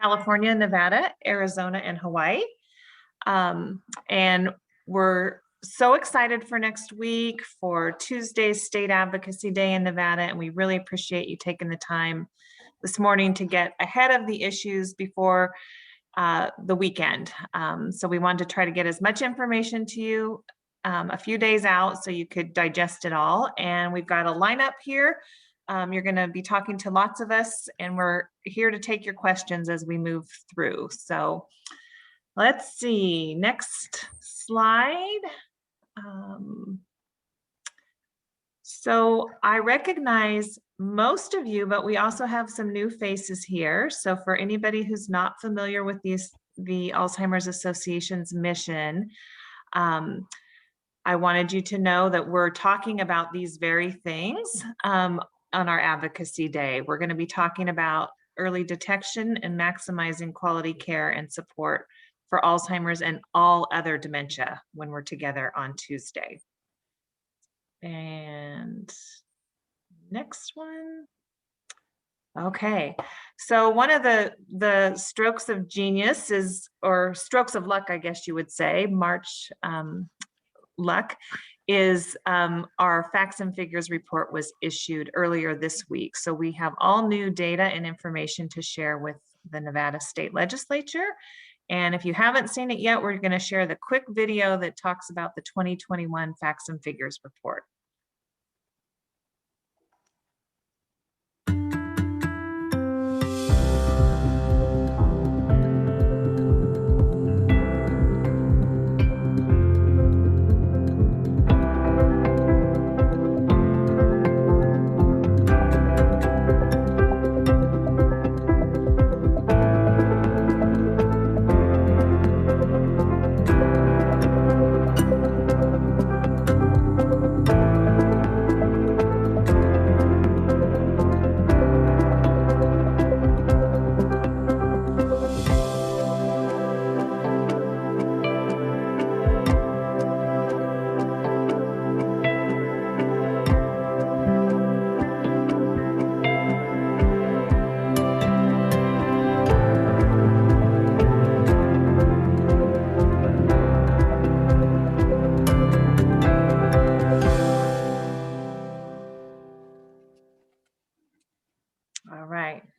California, Nevada, Arizona, and Hawaii. And we're so excited for next week for Tuesday's State Advocacy Day in Nevada, and we really appreciate you taking the time this morning to get ahead of the issues before the weekend. So we wanted to try to get as much information to you a few days out so you could digest it all. And we've got a lineup here. You're going to be talking to lots of us, and we're here to take your questions as we move through. So let's see, next slide. So I recognize most of you, but we also have some new faces here. So for anybody who's not familiar with the Alzheimer's Association's mission, I wanted you to know that we're talking about these very things on our Advocacy Day. We're going to be talking about early detection and maximizing quality care and support for Alzheimer's and all other dementia when we're together on Tuesday. And next one. Okay, so one of the strokes of genius is, or strokes of luck, I guess you would say, March luck, is our facts and figures report was issued earlier this week. So we have all new data and information to share with the Nevada State Legislature. And if you haven't seen it yet, we're going to share the quick video that talks about the 2021 facts and figures report.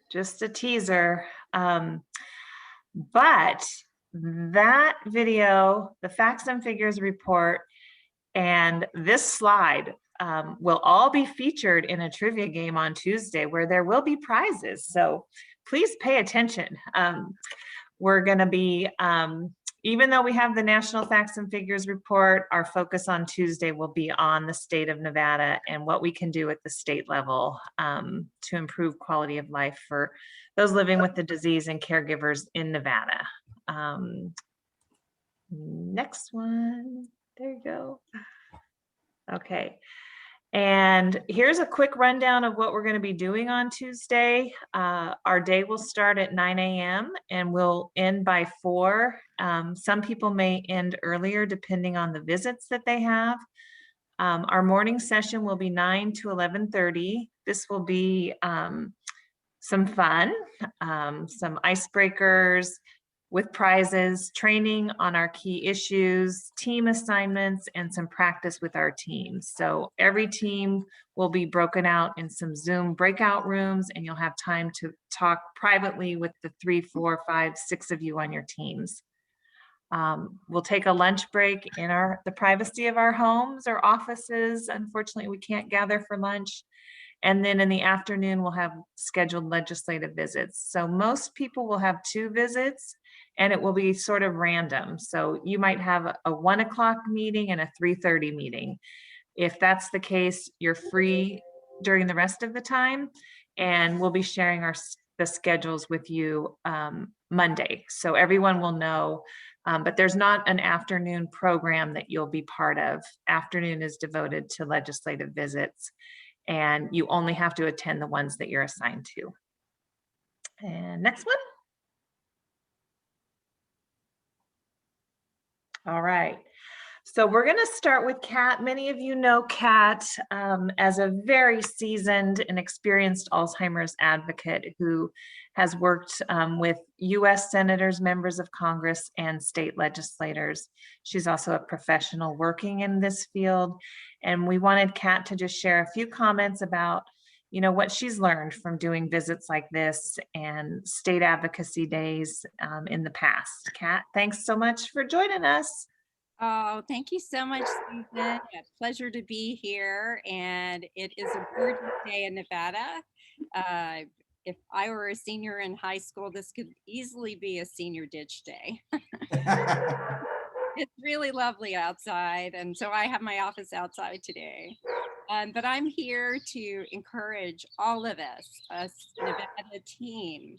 Just a teaser, but that video, the facts and figures report, and this slide will all be featured in a trivia game on Tuesday where there will be prizes. So please pay attention. We're going to be, even though we have the National Facts and Figures report, our focus on Tuesday will be on the state of Nevada and what we can do at the state level to improve quality of life for those living with the disease and caregivers in Nevada. Next one, there you go. Okay. And here's a quick rundown of what we're going to be doing on Tuesday. Our day will start at 9 a.m. and we'll end by 4. Some people may end earlier depending on the visits that they have. Our morning session will be 9 to 11:30. This will be some fun, some icebreakers with prizes, training on our key issues, team assignments, and some practice with our teams. So every team will be broken out in some Zoom breakout rooms, and you'll have time to talk privately with the 3, 4, 5, 6 of you on your teams. We'll take a lunch break in the privacy of our homes or offices. Unfortunately, we can't gather for lunch. And then in the afternoon, we'll have scheduled legislative visits. So most people will have 2 visits, and it will be sort of random. So you might have a 1 o'clock meeting and a 3:30 meeting. If that's the case, you're free during the rest of the time, and we'll be sharing the schedules with you Monday. So everyone will know, but there's not an afternoon program that you'll be part of. Afternoon is devoted to legislative visits, and you only have to attend the ones that you're assigned to. And next one. All right. So we're going to start with Kat. Many of you know Kat as a very seasoned and experienced Alzheimer's advocate who has worked with U.S. senators, members of Congress, and state legislators. She's also a professional working in this field. And we wanted Kat to just share a few comments about, you know, what she's learned from doing visits like this and state advocacy days in the past. Kat, thanks so much for joining us. Oh, thank you so much, Susan. A pleasure to be here. And it is a gorgeous day in Nevada. Uh, if I were a senior in high school, this could easily be a senior ditch day. It's really lovely outside. And so I have my office outside today. But I'm here to encourage all of us Nevada team,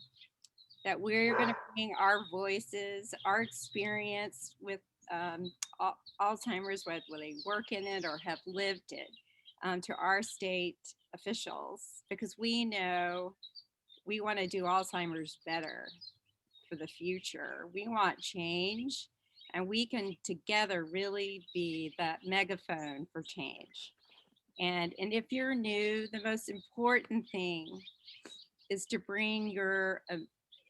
that we're going to bring our voices, our experience with Alzheimer's, whether they work in it or have lived it, to our state officials, because we know we want to do Alzheimer's better for the future. We want change, and we can together really be that megaphone for change. And if you're new, the most important thing is to bring your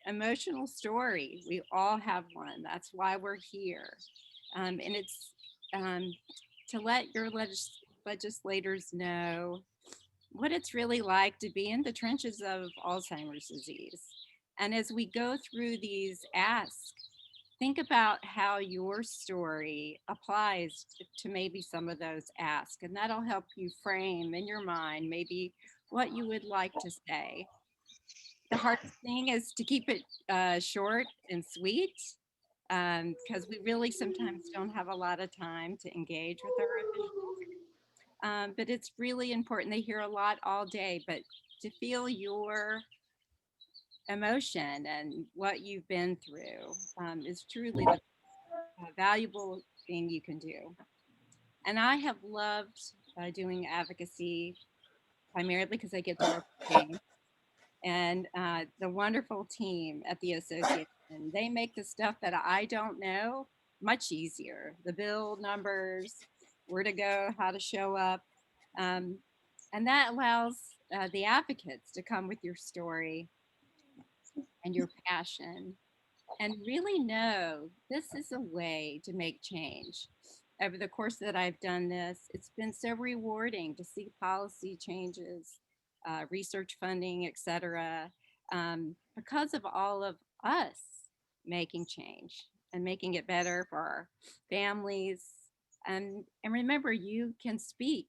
emotional story. We all have one. That's why we're here. And it's to let your legislators know what it's really like to be in the trenches of Alzheimer's disease. And as we go through these asks, think about how your story applies to maybe some of those asks, and that'll help you frame in your mind maybe what you would like to say. The hardest thing is to keep it short and sweet, because we really sometimes don't have a lot of time to engage with our officials. But it's really important. They hear a lot all day, but to feel your emotion and what you've been through is truly the valuable thing you can do. And I have loved doing advocacy primarily because I get to work with James and the wonderful team at the association. They make the stuff that I don't know much easier. The bill numbers, where to go, how to show up. Um, and that allows the advocates to come with your story and your passion and really know this is a way to make change. Over the course that I've done this, it's been so rewarding to see policy changes, research funding, etc., because of all of us making change and making it better for our families. And remember, you can speak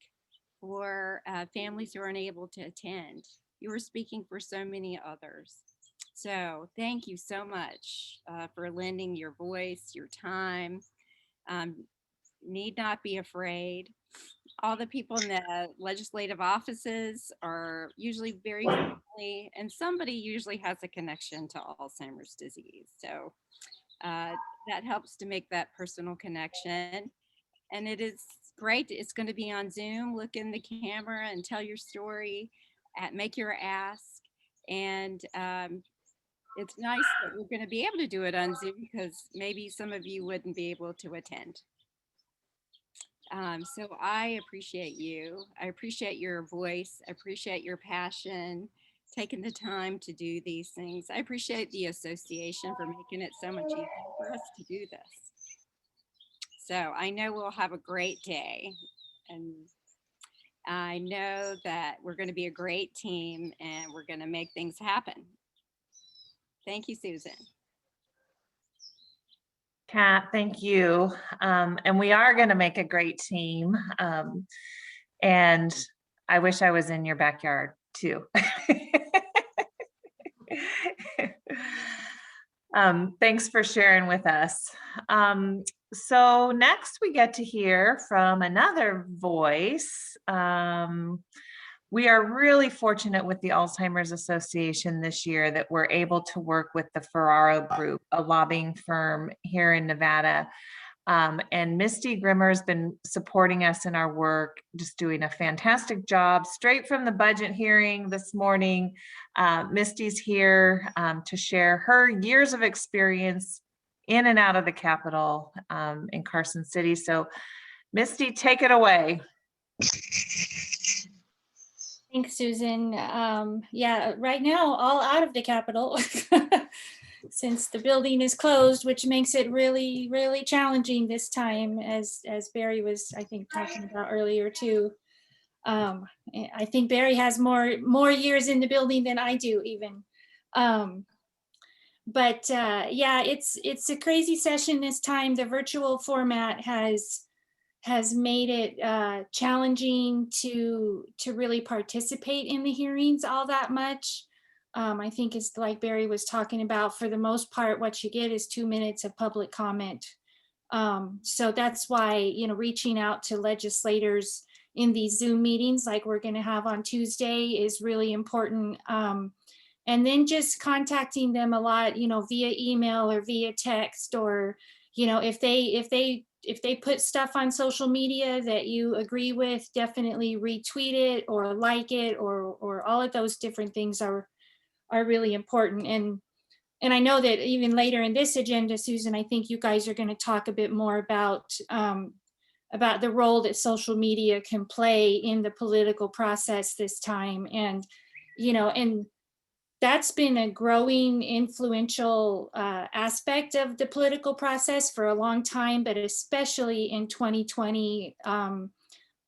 for families who are unable to attend. You are speaking for so many others. So thank you so much for lending your voice, your time. Um, need not be afraid. All the people in the legislative offices are usually very friendly, and somebody usually has a connection to Alzheimer's disease. So that helps to make that personal connection. And it is great. It's going to be on Zoom. Look in the camera and tell your story, make your ask. And it's nice that we're going to be able to do it on Zoom because maybe some of you wouldn't be able to attend. So I appreciate you. I appreciate your voice. I appreciate your passion, taking the time to do these things. I appreciate the association for making it so much easier for us to do this. So I know we'll have a great day. And I know that we're going to be a great team and we're going to make things happen. Thank you, Susan. Kat, thank you. And we are going to make a great team. And I wish I was in your backyard too. Thanks for sharing with us. So next we get to hear from another voice. We are really fortunate with the Alzheimer's Association this year that we're able to work with the Ferraro Group, a lobbying firm here in Nevada. And Misty Grimmer has been supporting us in our work, just doing a fantastic job. Straight from the budget hearing this morning, Misty's here to share her years of experience in and out of the Capitol in Carson City. So Misty, take it away. Thanks, Susan. Yeah, right now, all out of the Capitol since the building is closed, which makes it really, really challenging this time, as Barry was, I think, talking about earlier too. I think Barry has more years in the building than I do even. But yeah, it's a crazy session this time. The virtual format has made it challenging to really participate in the hearings all that much. I think it's like Barry was talking about, for the most part, what you get is 2 minutes of public comment. So that's why, you know, reaching out to legislators in these Zoom meetings like we're going to have on Tuesday is really important. And then just contacting them a lot, you know, via email or via text, or, you know, if they put stuff on social media that you agree with, definitely retweet it or like it, or all of those different things are really important. And I know that even later in this agenda, Susan, I think you guys are going to talk a bit more about the role that social media can play in the political process this time. And, you know, and that's been a growing influential aspect of the political process for a long time, but especially in 2020,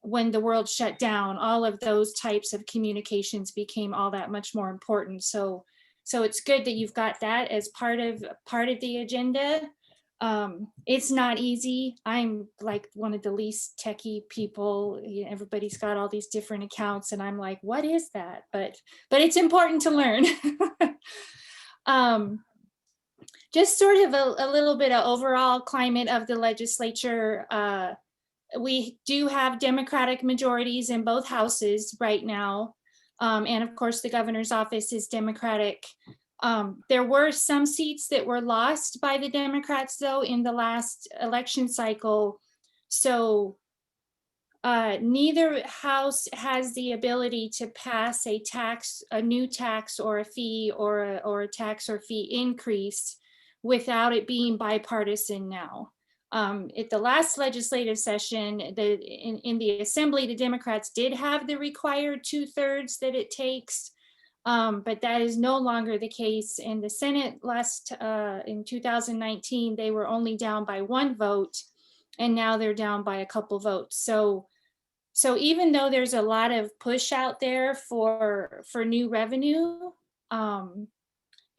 when the world shut down, all of those types of communications became all that much more important. So it's good that you've got that as part of the agenda. It's not easy. I'm like one of the least techie people. You know, everybody's got all these different accounts and I'm like, what is that? But it's important to learn. Just sort of a little bit of overall climate of the legislature. We do have Democratic majorities in both houses right now. And of course, the governor's office is Democratic. There were some seats that were lost by the Democrats, though, in the last election cycle. So neither house has the ability to pass a new tax or a fee or a tax or fee increase without it being bipartisan now. At the last legislative session, in the assembly, the Democrats did have the required 2/3 that it takes, but that is no longer the case. In the Senate in 2019, they were only down by 1 vote, and now they're down by a couple votes. So even though there's a lot of push out there for new revenue,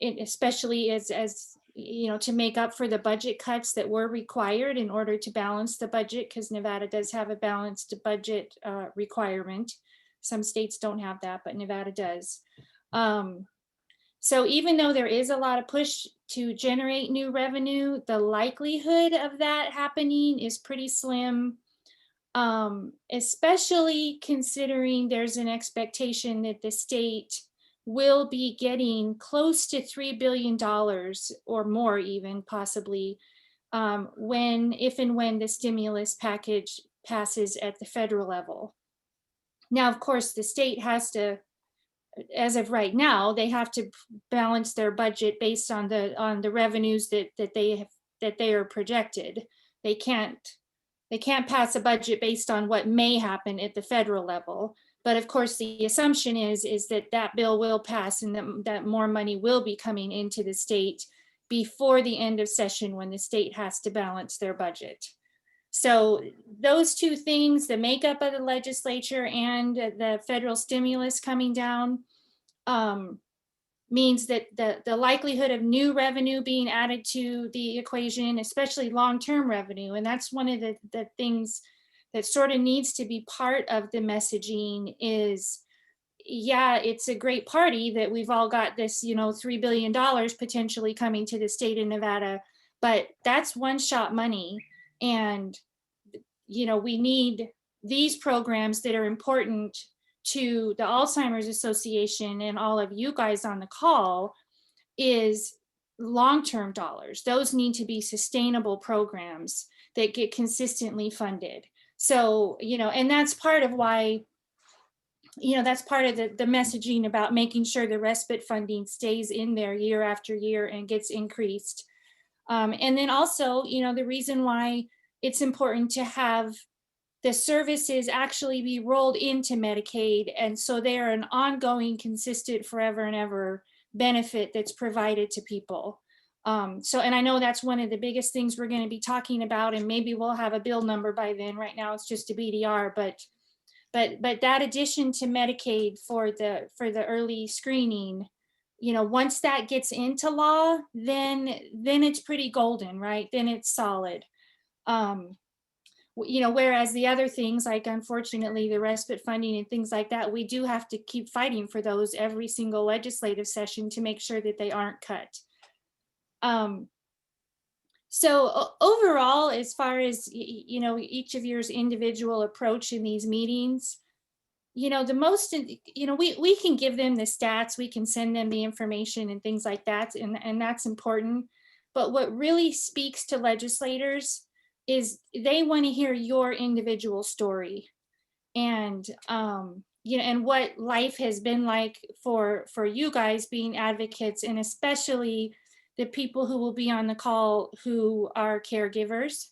especially as you know, to make up for the budget cuts that were required in order to balance the budget, because Nevada does have a balanced budget requirement. Some states don't have that, but Nevada does. So even though there is a lot of push to generate new revenue, the likelihood of that happening is pretty slim, especially considering there's an expectation that the state will be getting close to $3 billion or more, even possibly, if and when the stimulus package passes at the federal level. Now, of course, the state has to, as of right now, they have to balance their budget based on the revenues that they are projected. They can't pass a budget based on what may happen at the federal level. But of course, the assumption is that bill will pass and that more money will be coming into the state before the end of session, when the state has to balance their budget. So those two things, the makeup of the legislature and the federal stimulus coming down, means that the likelihood of new revenue being added to the equation, especially long-term revenue, and that's one of the things that sort of needs to be part of the messaging is, yeah, it's a great party that we've all got this, you know, $3 billion potentially coming to the state of Nevada, but that's one-shot money. And, you know, we need these programs that are important to the Alzheimer's Association and all of you guys on the call is long-term dollars. Those need to be sustainable programs that get consistently funded. So, you know, and that's part of why, you know, that's part of the messaging about making sure the respite funding stays in there year after year and gets increased. And then also, you know, the reason why it's important to have the services actually be rolled into Medicaid. And so they're an ongoing, consistent, forever and ever benefit that's provided to people. So, and I know that's one of the biggest things we're going to be talking about, and maybe we'll have a bill number by then. Right now it's just a BDR, but that addition to Medicaid for the early screening, you know, once that gets into law, then it's pretty golden, right? Then it's solid. You know, whereas the other things, like unfortunately the respite funding and things like that, we do have to keep fighting for those every single legislative session to make sure that they aren't cut. So overall, as far as, you know, each of yours individual approach in these meetings, you know, the most, you know, we can give them the stats, we can send them the information and things like that, and that's important. But what really speaks to legislators is they want to hear your individual story, and you know, and what life has been like for you guys being advocates, and especially the people who will be on the call who are caregivers,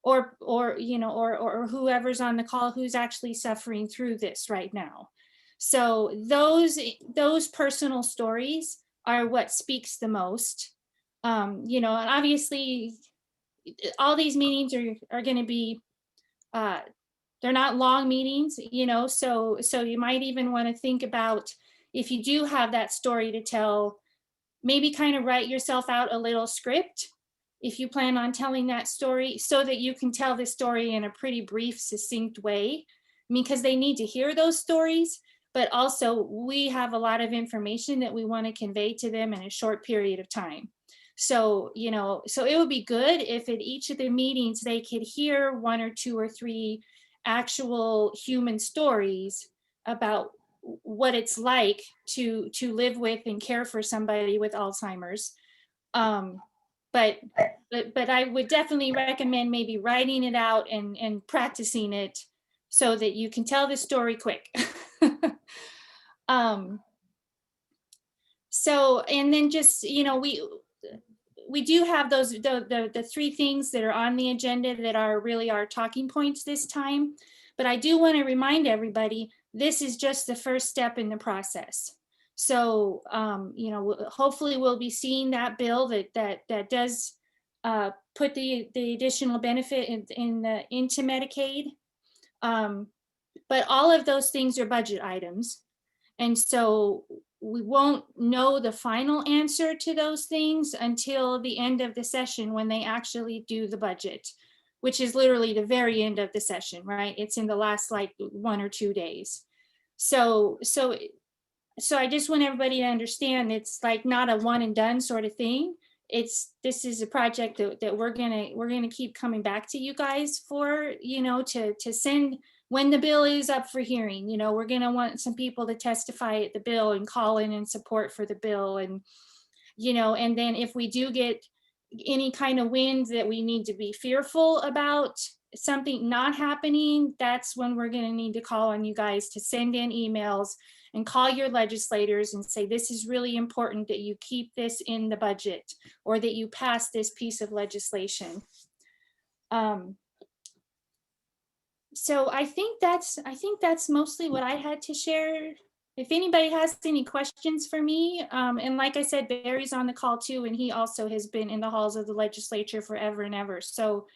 or you know, or whoever's on the call who's actually suffering through this right now. So those personal stories are what speaks the most. You know, and obviously all these meetings are going to be they're not long meetings, you know, so you might even want to think about, if you do have that story to tell, maybe kind of write yourself out a little script if you plan on telling that story, so that you can tell the story in a pretty brief, succinct way. I mean, because they need to hear those stories, but also we have a lot of information that we want to convey to them in a short period of time. So, you know, so it would be good if at each of the meetings they could hear 1 or 2 or 3 actual human stories about what it's like to live with and care for somebody with Alzheimer's. But I would definitely recommend maybe writing it out and practicing it so that you can tell the story quick. So, and then just, you know, we do have those, the 3 things that are on the agenda that are really our talking points this time. But I do want to remind everybody, this is just the first step in the process. So, you know, hopefully we'll be seeing that bill that does put the additional benefit into Medicaid. But all of those things are budget items. And so we won't know the final answer to those things until the end of the session, when they actually do the budget, which is literally the very end of the session, right? It's in the last like 1 or 2 days. So I just want everybody to understand, it's like not a one and done sort of thing. This is a project that we're gonna keep coming back to you guys for, you know, to send when the bill is up for hearing. You know, we're gonna want some people to testify at the bill and call in and support for the bill, and you know, and then if we do get any kind of winds that we need to be fearful about something not happening, that's when we're going to need to call on you guys to send in emails and call your legislators and say, this is really important that you keep this in the budget, or that you pass this piece of legislation. So I think that's mostly what I had to share. If anybody has any questions for me, and like I said, Barry's on the call too, and he also has been in the halls of the legislature forever and ever. So,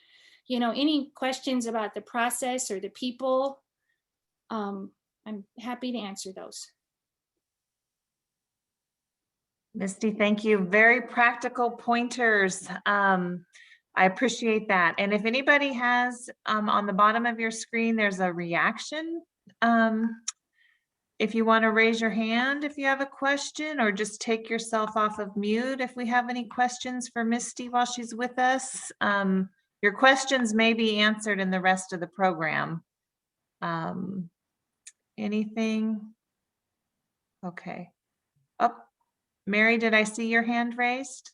you know, any questions about the process or the people, I'm happy to answer those. Misty, thank you. Very practical pointers. I appreciate that. And if anybody has, on the bottom of your screen, there's a reaction. If you want to raise your hand, if you have a question, or just take yourself off of mute if we have any questions for Misty while she's with us. Your questions may be answered in the rest of the program. Anything? Okay. Oh, Mary, did I see your hand raised?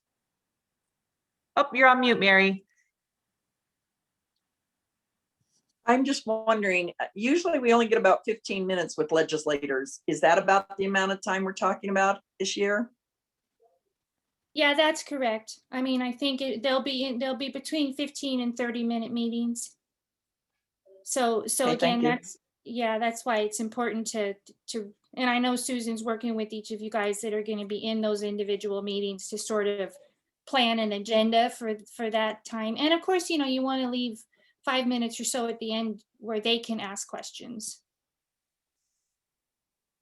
Oh, you're on mute, Mary. I'm just wondering, usually we only get about 15 minutes with legislators. Is that about the amount of time we're talking about this year? Yeah, that's correct. I mean, I think they'll be between 15 and 30-minute meetings. So Okay, thank again, you. that's why it's important to, and I know Susan's working with each of you guys that are going to be in those individual meetings to sort of plan an agenda for that time. And of course, you want to leave 5 minutes or so at the end where they can ask questions.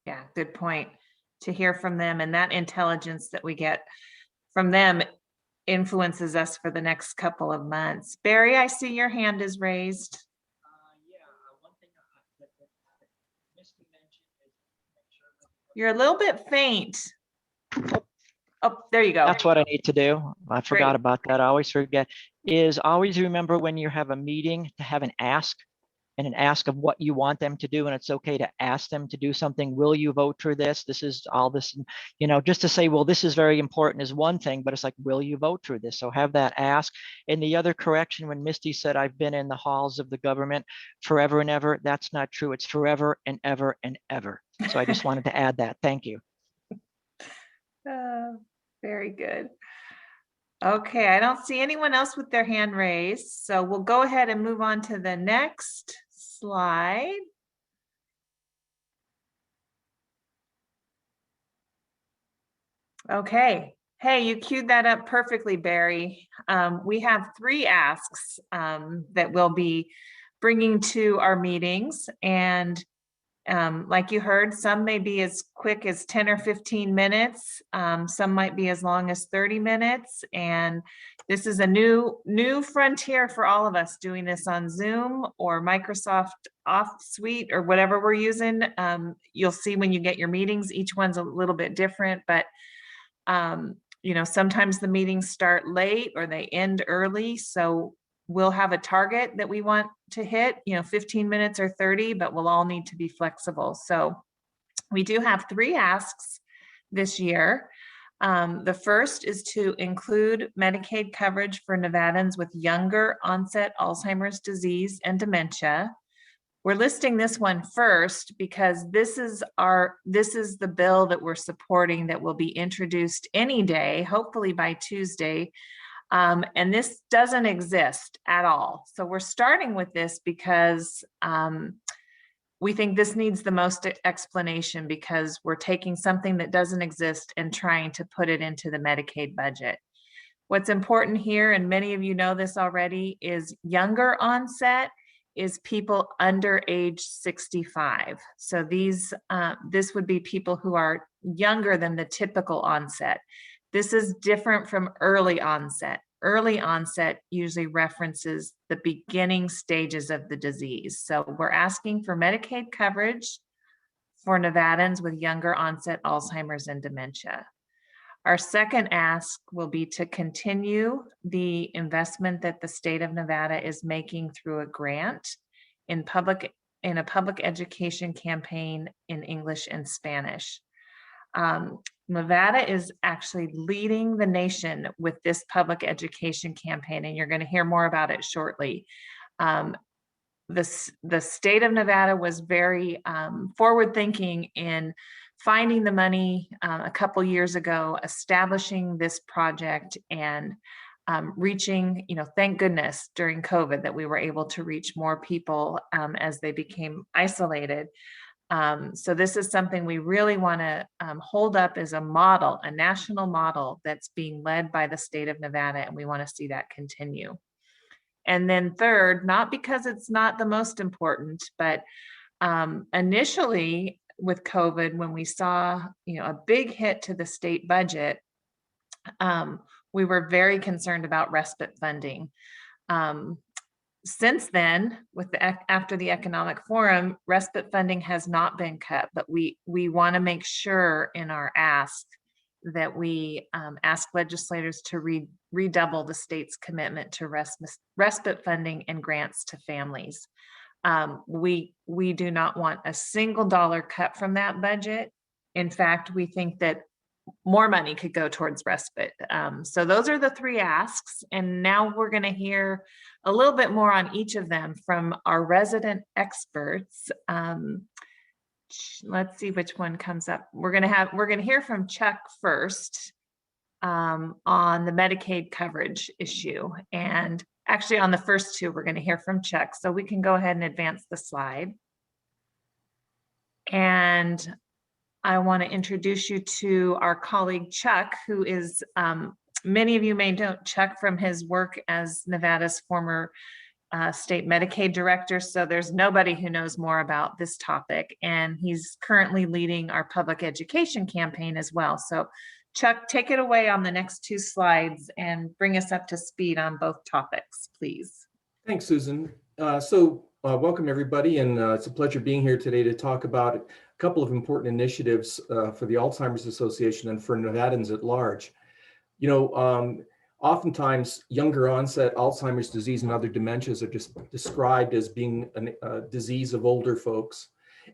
Yeah, good point. To hear from them, and that intelligence that we get from them influences us for the next couple of months. Barry, I see your hand is raised. One thing that Misty mentioned is make sure that You're a little bit faint. Oh, there you go. that's what I need to do. I forgot Great. about that. I always forget. Is always remember when you have a meeting to have an ask and an ask of what you want them to do. And it's okay to ask them to do something. Will you vote for this? This is all this, just to say, well, this is very important is one thing, but it's like, will you vote for this? So have that ask. And the other correction, when Misty said, I've been in the halls of the government forever and ever, that's not true. It's forever and ever and ever. So I just wanted to add that. Thank you. Very good. Okay, I don't see anyone else with their hand raised, so we'll go ahead and move on to the next slide. Okay. Hey, you queued that up perfectly, Barry. We have 3 asks that we'll be bringing to our meetings, and like you heard, some may be as quick as 10 or 15 minutes. Some might be as long as 30 minutes. And this is a new frontier for all of us doing this on Zoom or Microsoft Suite or whatever we're using. You'll see when you get your meetings, each one's a little bit different, but sometimes the meetings start late or they end early. So we'll have a target that we want to hit, 15 minutes or 30, but we'll all need to be flexible. So we do have 3 asks this year. The first is to include Medicaid coverage for Nevadans with younger onset Alzheimer's disease and dementia. We're listing this one first because this is the bill that we're supporting that will be introduced any day, hopefully by Tuesday. And this doesn't exist at all. So we're starting with this because we think this needs the most explanation, because we're taking something that doesn't exist and trying to put it into the Medicaid budget. What's important here, and many of you know this already, is younger onset is people under age 65. So this would be people who are younger than the typical onset. This is different from early onset. Early onset usually references the beginning stages of the disease. So we're asking for Medicaid coverage for Nevadans with younger onset Alzheimer's and dementia. Our second ask will be to continue the investment that the state of Nevada is making through a grant in a public education campaign in English and Spanish. Nevada is actually leading the nation with this public education campaign, and you're going to hear more about it shortly. The state of Nevada was very forward-thinking in finding the money a couple years ago, establishing this project, and reaching, thank goodness during COVID that we were able to reach more people as they became isolated. So this is something we really want to hold up as a model, a national model that's being led by the state of Nevada, and we want to see that continue. And then third, not because it's not the most important, but initially with COVID, when we saw, a big hit to the state budget, we were very concerned about respite funding. Since then, after the Economic Forum, respite funding has not been cut, but we want to make sure in our ask that we ask legislators to redouble the state's commitment to respite funding and grants to families. We do not want a single dollar cut from that budget. In fact, we think that more money could go towards respite. So those are the 3 asks. And now we're going to hear a little bit more on each of them from our resident experts. Let's see which one comes up. We're going to hear from Chuck first on the Medicaid coverage issue. And Actually, on the first two, we're going to hear from Chuck. So we can go ahead and advance the slide. And I want to introduce you to our colleague Chuck, who is, many of you may know Chuck from his work as Nevada's former state Medicaid director. So there's nobody who knows more about this topic. And he's currently leading our public education campaign as well. So Chuck, take it away on the next two slides and bring us up to speed on both topics, please. Thanks, Susan. Welcome everybody, and it's a pleasure being here today to talk about a couple of important initiatives for the Alzheimer's Association and for Nevadans at large. You know, oftentimes younger onset Alzheimer's disease and other dementias are just described as being a disease of older folks.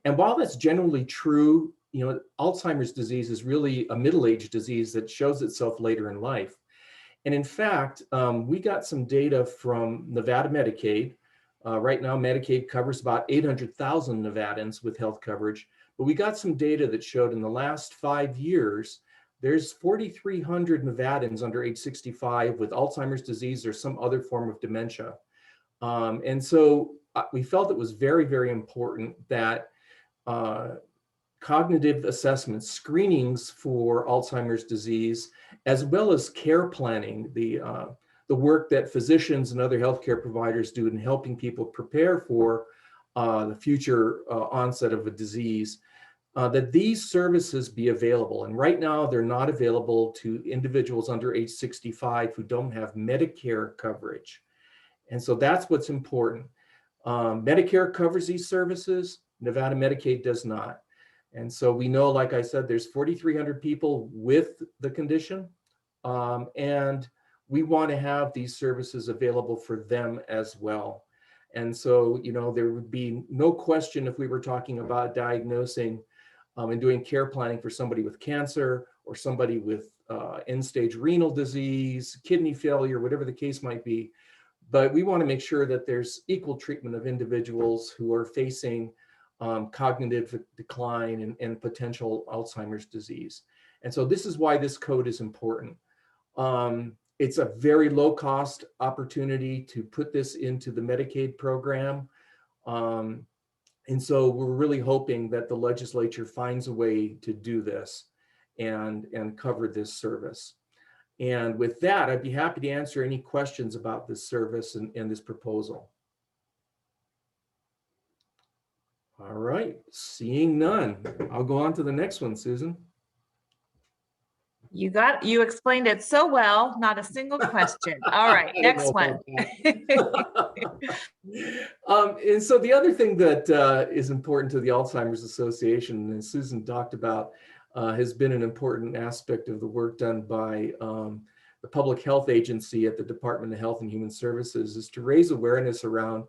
And while that's generally true, you know, Alzheimer's disease is really a middle-aged disease that shows itself later in life. And in fact, we got some data from Nevada Medicaid. Right now, Medicaid covers about 800,000 Nevadans with health coverage, but we got some data that showed in the last 5 years, there's 4,300 Nevadans under age 65 with Alzheimer's disease or some other form of dementia. And so we felt it was very, very important that cognitive assessments, screenings for Alzheimer's disease, as well as care planning, the work that physicians and other healthcare providers do in helping people prepare for the future onset of a disease, that these services be available. And right now they're not available to individuals under age 65 who don't have Medicare coverage. And so that's what's important. Medicare covers these services, Nevada Medicaid does not. And so we know, like I said, there's 4,300 people with the condition, and we want to have these services available for them as well. And so, you know, there would be no question if we were talking about diagnosing and doing care planning for somebody with cancer or somebody with end-stage renal disease, kidney failure, whatever the case might be. But we want to make sure that there's equal treatment of individuals who are facing cognitive decline and potential Alzheimer's disease. And so this is why this code is important. It's a very low cost opportunity to put this into the Medicaid program. And so we're really hoping that the legislature finds a way to do this and cover this service. And with that, I'd be happy to answer any questions about this service and this proposal. All right, seeing none, I'll go on to the next one, Susan. You explained it so well, not a single question. All right, next one. And so the other thing that is important to the Alzheimer's Association, and Susan talked about, has been an important aspect of the work done by the Public Health Agency at the Department of Health and Human Services, is to raise awareness around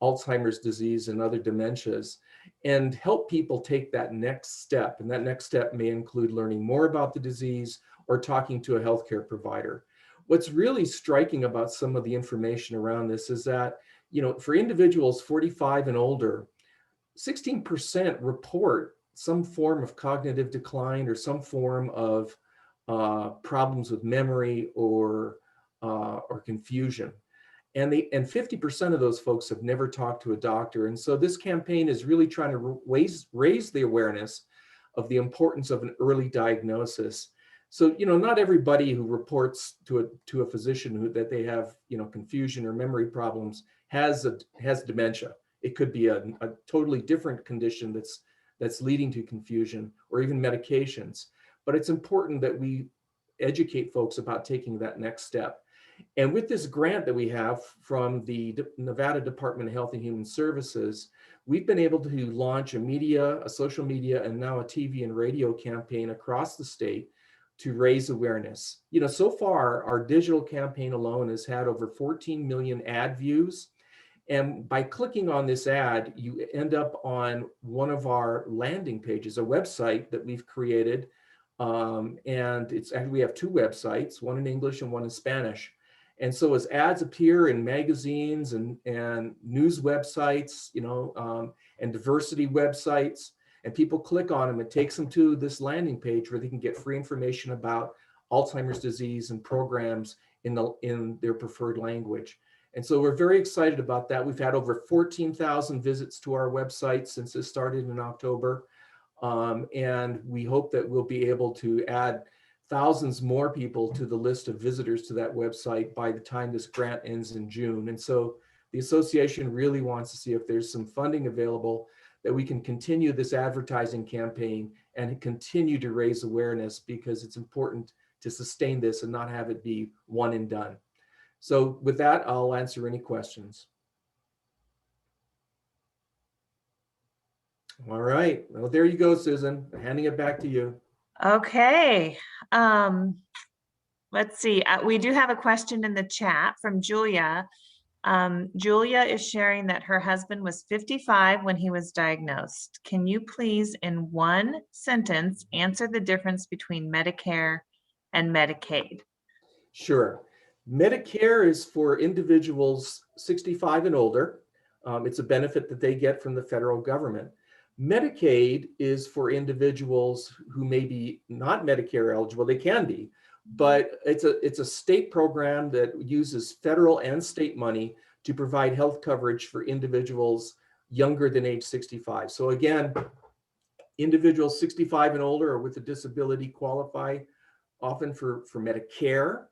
Alzheimer's disease and other dementias and help people take that next step. And that next step may include learning more about the disease or talking to a healthcare provider. What's really striking about some of the information around this is that, you know, for individuals 45 and older, 16% report some form of cognitive decline or some form of problems with memory or confusion. And 50% of those folks have never talked to a doctor. And so this campaign is really trying to raise the awareness of the importance of an early diagnosis. So, you know, not everybody who reports to a physician that they have, you know, confusion or memory problems has dementia. It could be a totally different condition that's leading to confusion or even medications. But it's important that we educate folks about taking that next step. And with this grant that we have from the Nevada Department of Health and Human Services, we've been able to launch a social media, and now a TV and radio campaign across the state to raise awareness. You know, so far, our digital campaign alone has had over 14 million ad views. And by clicking on this ad, you end up on one of our landing pages, a website that we've created. And it's actually, we have two websites, one in English and one in Spanish. And so as ads appear in magazines and news websites, you know, and diversity websites, and people click on them, it takes them to this landing page where they can get free information about Alzheimer's disease and programs in their preferred language. And so we're very excited about that. We've had over 14,000 visits to our website since it started in October. And we hope that we'll be able to add thousands more people to the list of visitors to that website by the time this grant ends in June. And so the association really wants to see if there's some funding available that we can continue this advertising campaign and continue to raise awareness, because it's important to sustain this and not have it be one and done. So with that, I'll answer any questions. All right, well, there you go, Susan. Handing it back to you. Okay. Let's see. We do have a question in the chat from Julia. Julia is sharing that her husband was 55 when he was diagnosed. Can you please, in one sentence, answer the difference between Medicare and Medicaid? Sure. Medicare is for individuals 65 and older. It's a benefit that they get from the federal government. Medicaid is for individuals who may be not Medicare eligible. They can be, but it's a state program that uses federal and state money to provide health coverage for individuals younger than age 65. So again, individuals 65 and older or with a disability qualify often for Medicare,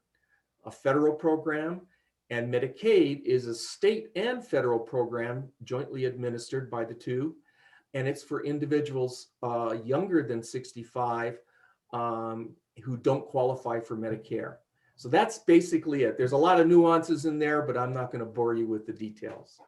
a federal program, and Medicaid is a state and federal program jointly administered by the two. And it's for individuals younger than 65 who don't qualify for Medicare. So that's basically it. There's a lot of nuances in there, but I'm not going to bore you with the details.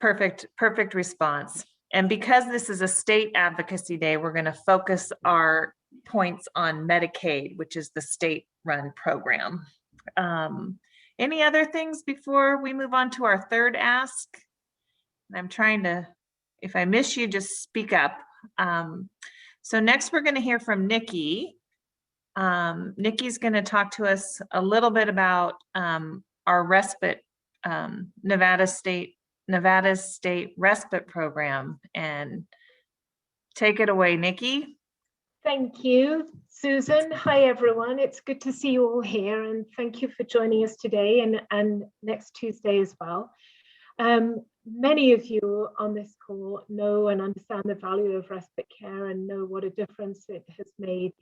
Perfect response. And because this is a state advocacy day, we're going to focus our points on Medicaid, which is the state-run program. Any other things before we move on to our third ask? I'm trying to, if I miss you, just speak up. So next we're going to hear from Nikki. Nikki's going to talk to us a little bit about our respite, Nevada's state respite program. And take it away, Nikki. Thank you, Susan. Hi, everyone. It's good to see you all here, and thank you for joining us today and next Tuesday as well. Many of you on this call know and understand the value of respite care and know what a difference it has made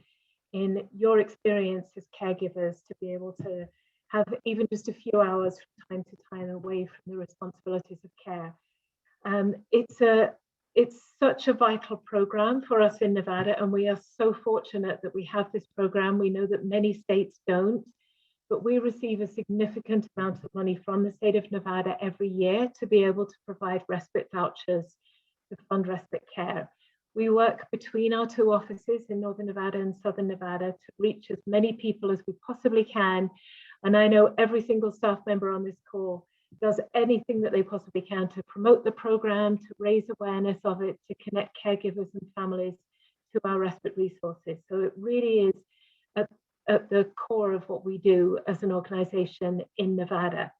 in your experience as caregivers to be able to have even just a few hours from time to time away from the responsibilities of care. It's such a vital program for us in Nevada, and we are so fortunate that we have this program. We know that many states don't, but we receive a significant amount of money from the state of Nevada every year to be able to provide respite vouchers to fund respite care. We work between our two offices in Northern Nevada and Southern Nevada to reach as many people as we possibly can. And I know every single staff member on this call does anything that they possibly can to promote the program, to raise awareness of it, to connect caregivers and families to our respite resources. So it really is at the core of what we do as an organization in Nevada.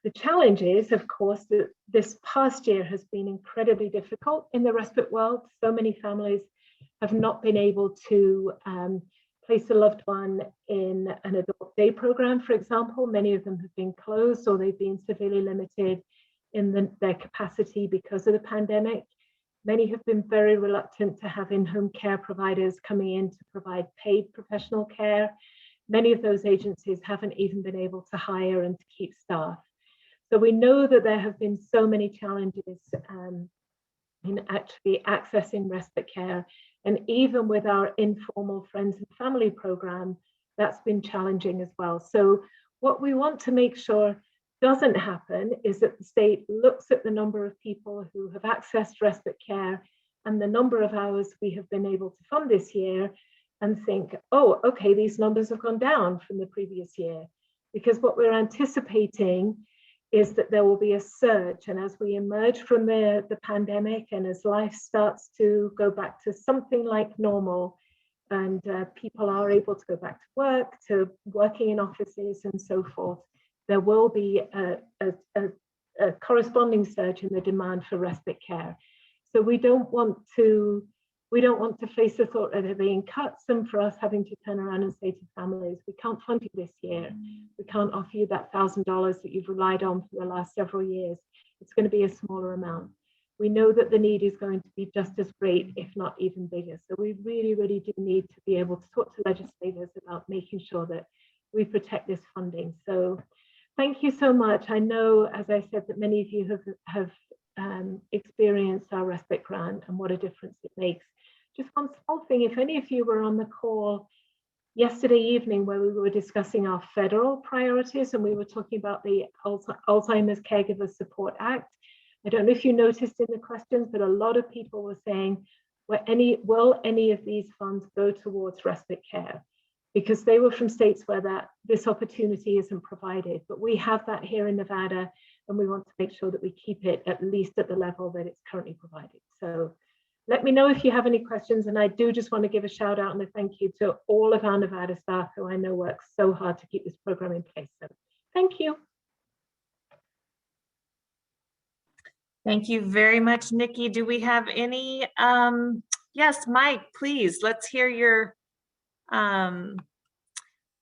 The challenge is, of course, that this past year has been incredibly difficult in the respite world. So many families have not been able to place a loved one in an adult day program, for example. Many of them have been closed or they've been severely limited in their capacity because of the pandemic. Many have been very reluctant to have in-home care providers coming in to provide paid professional care. Many of those agencies haven't even been able to hire and to keep staff. So we know that there have been so many challenges in actually accessing respite care. And even with our informal friends and family program, that's been challenging as well. So what we want to make sure doesn't happen is that the state looks at the number of people who have accessed respite care and the number of hours we have been able to fund this year and think, oh, okay, these numbers have gone down from the previous year. Because what we're anticipating is that there will be a surge. And as we emerge from the pandemic and as life starts to go back to something like normal, and people are able to go back to work, to working in offices and so forth, there will be a corresponding surge in the demand for respite care. So we don't want to We don't want to face the thought that they're being cuts and for us having to turn around and say to families, we can't fund you this year. We can't offer you that $1,000 that you've relied on for the last several years. It's going to be a smaller amount. We know that the need is going to be just as great, if not even bigger. So we really, really do need to be able to talk to legislators about making sure that we protect this funding. So thank you so much. I know, as I said, that many of you have experienced our respite grant and what a difference it makes. Just one small thing, if any of you were on the call yesterday evening where we were discussing our federal priorities and we were talking about the Alzheimer's Caregiver Support Act, I don't know if you noticed in the questions, but a lot of people were saying, will any of these funds go towards respite care? Because they were from states where this opportunity isn't provided, but we have that here in Nevada, and we want to make sure that we keep it at least at the level that it's currently provided. So let me know if you have any questions, and I do just want to give a shout out and a thank you to all of our Nevada staff who I know work so hard to keep this program in place. So thank you. Thank you very much, Nikki. Do we have any, yes, Mike, please, let's hear your, go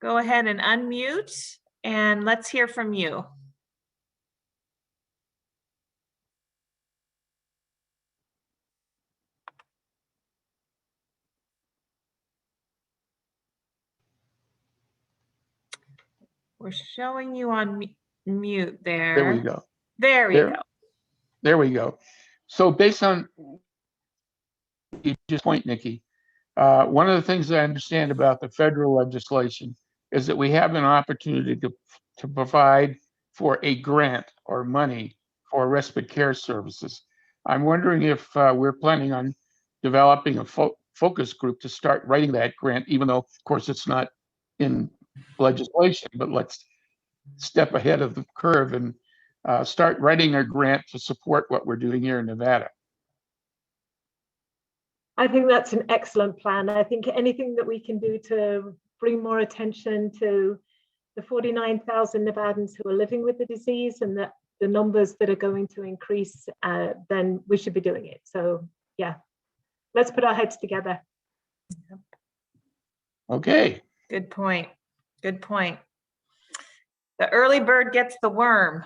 ahead and unmute and let's hear from you. We're showing you on mute there. There we go. There we go. There we go. So based on you just point, Nikki, one of the things that I understand about the federal legislation is that we have an opportunity to provide for a grant or money for respite care services. I'm wondering if we're planning on developing a focus group to start writing that grant, even though, of course, it's not in legislation, but let's step ahead of the curve and start writing a grant to support what we're doing here in Nevada. I think that's an excellent plan. I think anything that we can do to bring more attention to the 49,000 Nevadans who are living with the disease and the numbers that are going to increase, then we should be doing it. So yeah, let's put our heads together. Okay. Good point. Good point. The early bird gets the worm.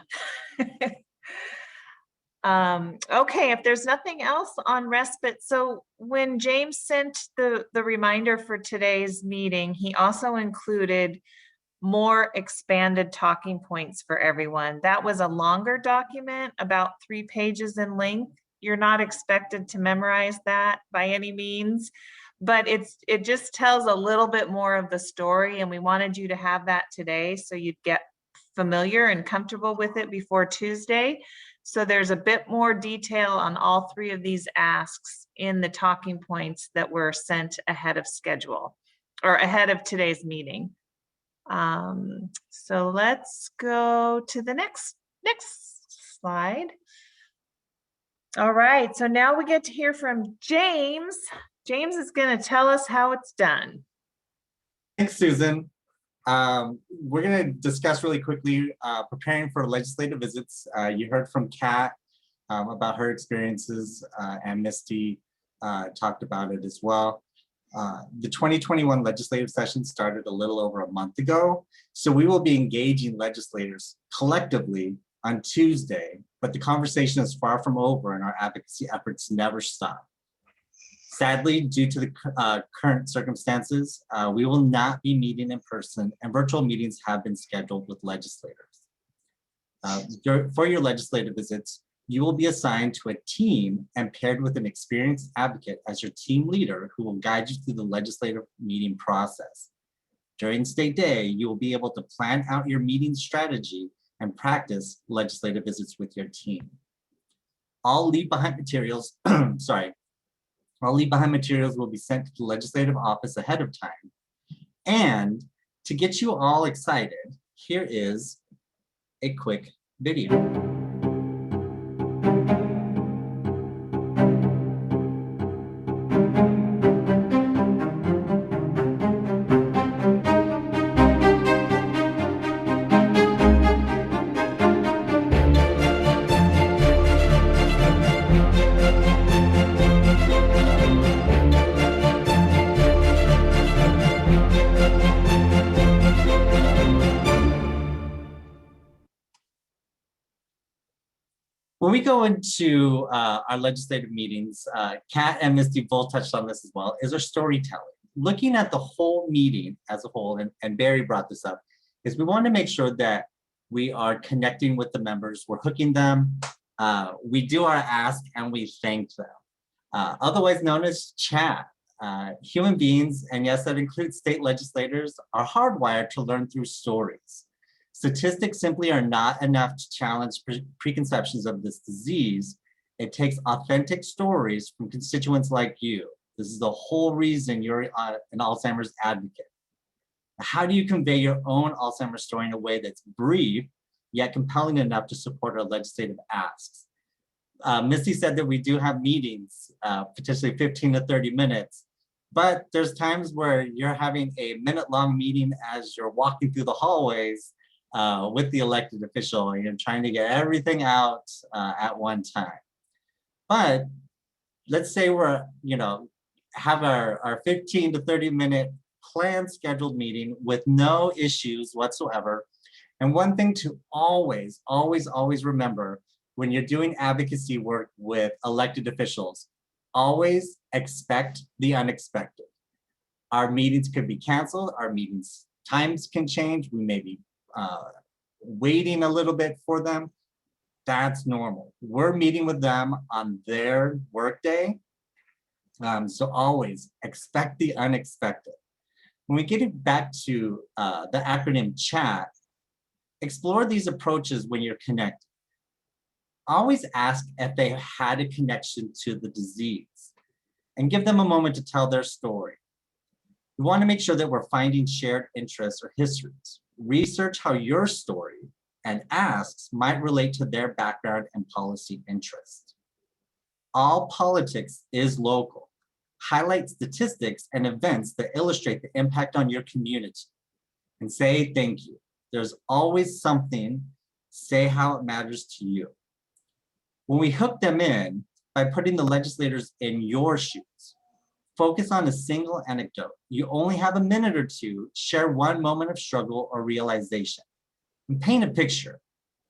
Okay, if there's nothing else on respite, so when James sent the reminder for today's meeting, he also included more expanded talking points for everyone. That was a longer document, about 3 pages in length. You're not expected to memorize that by any means, but it just tells a little bit more of the story, and we wanted you to have that today so you'd get familiar and comfortable with it before Tuesday. So there's a bit more detail on all 3 of these asks in the talking points that were sent ahead of schedule or ahead of today's meeting. So let's go to the next slide. All right, so now we get to hear from James. James is going to tell us how it's done. Thanks, Susan. We're going to discuss really quickly preparing for legislative visits. You heard from Kat about her experiences, and Misty talked about it as well. The 2021 legislative session started a little over a month ago, so we will be engaging legislators collectively on Tuesday, but the conversation is far from over and our advocacy efforts never stop. Sadly, due to the current circumstances, we will not be meeting in person, and virtual meetings have been scheduled with legislators. For your legislative visits, you will be assigned to a team and paired with an experienced advocate as your team leader who will guide you through the legislative meeting process. During state day, you will be able to plan out your meeting strategy and practice legislative visits with your team. All leave behind materials, all leave behind materials will be sent to the legislative office ahead of time. And to get you all excited, here is a quick video. When we go into our legislative meetings, Kat and Misty both touched on this as well, is our storytelling. Looking at the whole meeting as a whole, and Barry brought this up, is we want to make sure that we are connecting with the members, we're hooking them, we do our ask, and we thank them. Otherwise known as chat. Human beings, and yes, that includes state legislators, are hardwired to learn through stories. Statistics simply are not enough to challenge preconceptions of this disease. It takes authentic stories from constituents like you. This is the whole reason you're an Alzheimer's advocate. How do you convey your own Alzheimer's story in a way that's brief, yet compelling enough to support our legislative asks? Misty said that we do have meetings, potentially 15 to 30 minutes, but there's times where you're having a minute-long meeting as you're walking through the hallways with the elected official, and you're trying to get everything out at one time. But let's say we're, have our 15 to 30 minute planned scheduled meeting with no issues whatsoever. And one thing to always, always, always remember when you're doing advocacy work with elected officials, always expect the unexpected. Our meetings could be canceled, our meetings times can change, we may be waiting a little bit for them. That's normal. We're meeting with them on their workday. So always expect the unexpected. When we get it back to the acronym CHAT, explore these approaches when you're connected. Always ask if they had a connection to the disease and give them a moment to tell their story. We want to make sure that we're finding shared interests or histories. Research how your story and asks might relate to their background and policy interest. All politics is local. Highlight statistics and events that illustrate the impact on your community and say thank you. There's always something, say how it matters to you. When we hook them in by putting the legislators in your shoes, focus on a single anecdote. You only have a minute or two, share one moment of struggle or realization, and paint a picture.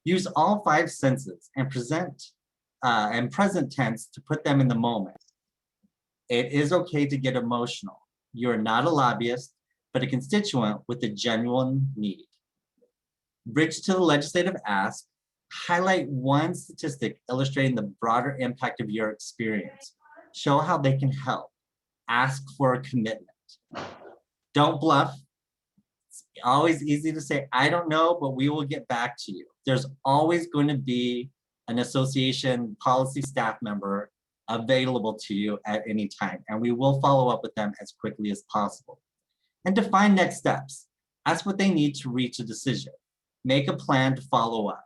Use all 5 senses and present and present tense to put them in the moment. It is okay to get emotional. You're not a lobbyist, but a constituent with a genuine need. Bridge to the legislative ask, highlight one statistic illustrating the broader impact of your experience. Show how they can help. Ask for a commitment. Don't bluff. It's always easy to say, I don't know, but we will get back to you. There's always going to be an association policy staff member available to you at any time, and we will follow up with them as quickly as possible. And define next steps. Ask what they need to reach a decision. Make a plan to follow up.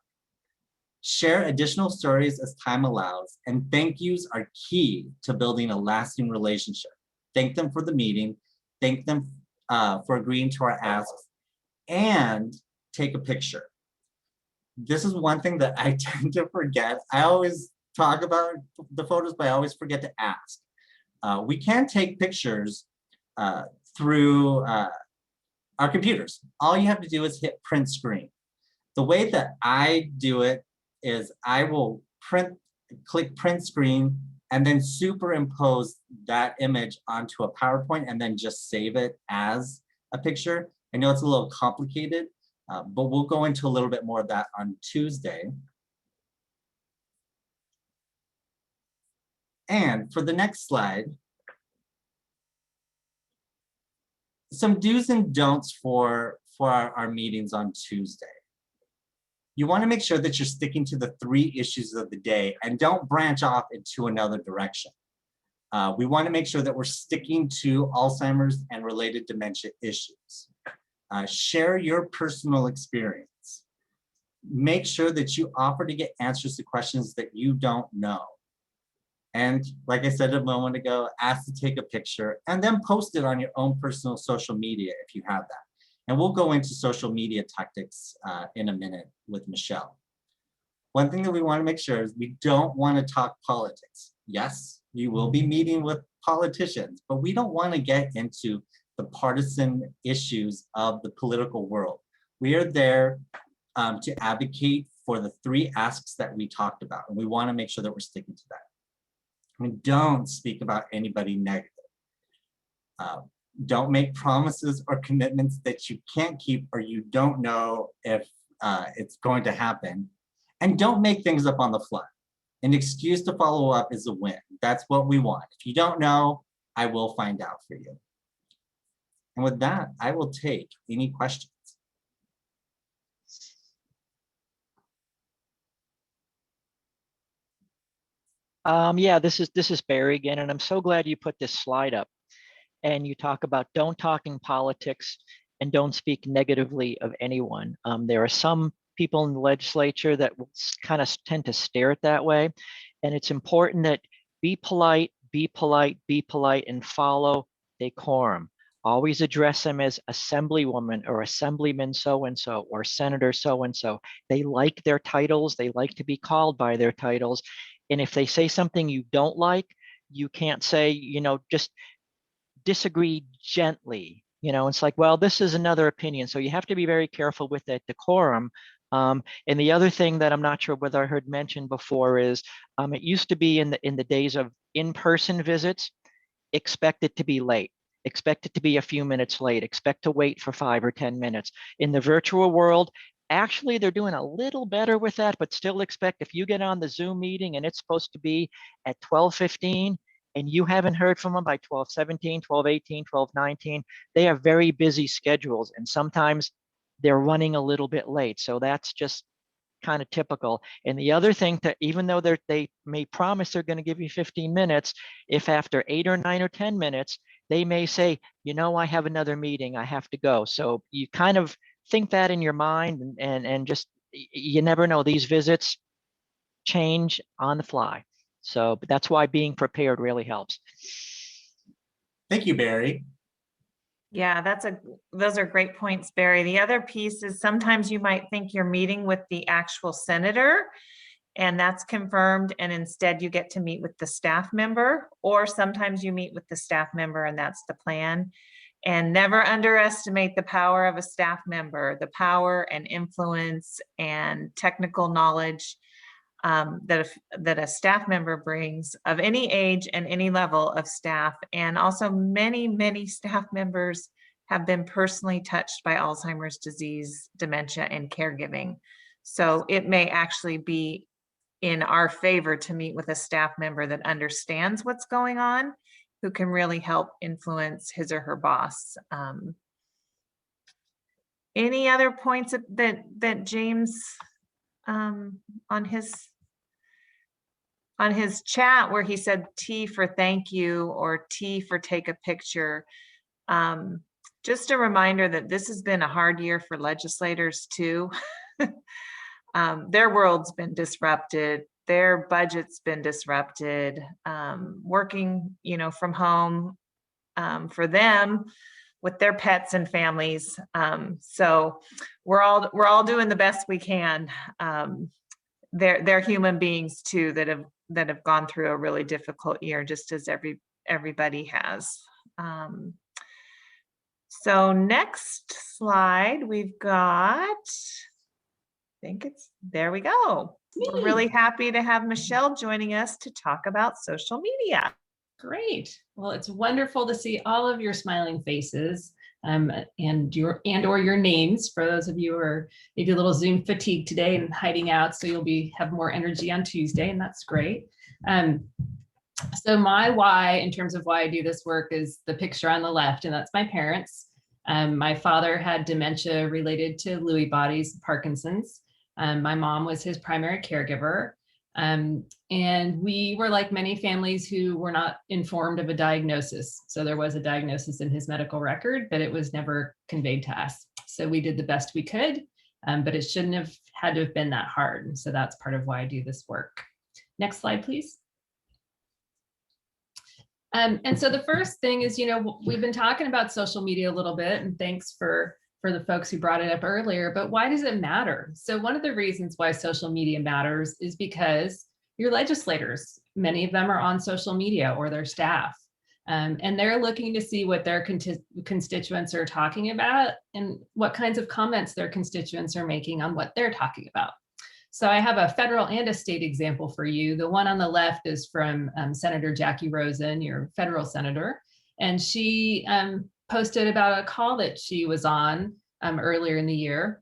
Share additional stories as time allows, and thank yous are key to building a lasting relationship. Thank them for the meeting, thank them for agreeing to our asks, and take a picture. This is one thing that I tend to forget. I always talk about the photos, but I always forget to ask. We can take pictures through our computers. All you have to do is hit print screen. The way that I do it is I will click print screen and then superimpose that image onto a PowerPoint and then just save it as a picture. I know it's a little complicated, but we'll go into a little bit more of that on Tuesday. And for the next slide, some do's and don'ts for our meetings on Tuesday. You want to make sure that you're sticking to the 3 issues of the day and don't branch off into another direction. We want to make sure that we're sticking to Alzheimer's and related dementia issues. Share your personal experience. Make sure that you offer to get answers to questions that you don't know. And like I said a moment ago, ask to take a picture and then post it on your own personal social media if you have that. And we'll go into social media tactics in a minute with Michelle. One thing that we want to make sure is we don't want to talk politics. Yes, you will be meeting with politicians, but we don't want to get into the partisan issues of the political world. We are there to advocate for the 3 asks that we talked about. And we want to make sure that we're sticking to that. I mean, don't speak about anybody negative. Don't make promises or commitments that you can't keep or you don't know if it's going to happen. And don't make things up on the fly. An excuse to follow up is a win. That's what we want. If you don't know, I will find out for you. And with that, I will take any questions. Yeah, this is Barry again, and I'm so glad you put this slide up. And you talk about don't talk in politics and don't speak negatively of anyone. There are some people in the legislature that will kind of tend to stare it that way. And it's important that be polite, be polite, be polite, and follow decorum. Always address them as assemblywoman or assemblyman so-and-so or senator so-and-so. They like their titles. They like to be called by their titles. And if they say something you don't like, you can't say, you know, just disagree gently. You know, it's like, well, this is another opinion. So you have to be very careful with that decorum. And the other thing that I'm not sure whether I heard mentioned before is it used to be in the days of in-person visits, expect it to be late. Expect it to be a few minutes late. Expect to wait for 5 or 10 minutes. In the virtual world, actually, they're doing a little better with that, but still expect if you get on the Zoom meeting and it's supposed to be at 12:15 and you haven't heard from them by 12:17, 12:18, 12:19, they have very busy schedules and sometimes they're running a little bit late. So that's just kind of typical. And the other thing that even though they may promise they're going to give you 15 minutes, if after 8 or 9 or 10 minutes, they may say, you know, I have another meeting, I have to go. So you kind of think that in your mind and just, you never know, these visits change on the fly. So but that's why being prepared really helps. Thank you, Barry. Yeah, those are great points, Barry. The other piece is sometimes you might think you're meeting with the actual senator and that's confirmed and instead you get to meet with the staff member, or sometimes you meet with the staff member and that's the plan. And never underestimate the power of a staff member, the power and influence and technical knowledge that a staff member brings of any age and any level of staff. And also many staff members have been personally touched by Alzheimer's disease, dementia, and caregiving. So it may actually be in our favor to meet with a staff member that understands what's going on, who can really help influence his or her boss. Any other points that James on his chat where he said T for thank you or T for take a picture? Just a reminder that this has been a hard year for legislators too. Their world's been disrupted. Their budget's been disrupted. Working, you know, from home for them with their pets and families. So we're all doing the best we can. They're human beings too that have gone through a really difficult year, just as everybody has. So next slide, we've got, I think there we go. We're really happy to have Michelle joining us to talk about social media. Great. Well, it's wonderful to see all of your smiling faces and or your names for those of you who are maybe a little Zoom fatigue today and hiding out. So you'll have more energy on Tuesday, and that's great. So my why in terms of why I do this work is the picture on the left, and that's my parents. My father had dementia related to Lewy bodies, Parkinson's. My mom was his primary caregiver. And we were like many families who were not informed of a diagnosis. So there was a diagnosis in his medical record, but it was never conveyed to us. So we did the best we could, but it shouldn't have had to have been that hard. And so that's part of why I do this work. Next slide, please. And so the first thing is, you know, we've been talking about social media a little bit, and thanks for the folks who brought it up earlier, but why does it matter? So one of the reasons why social media matters is because your legislators, many of them are on social media or their staff, and they're looking to see what their constituents are talking about and what kinds of comments their constituents are making on what they're talking about. So I have a federal and a state example for you. The one on the left is from Senator Jackie Rosen, your federal senator. And she posted about a call that she was on earlier in the year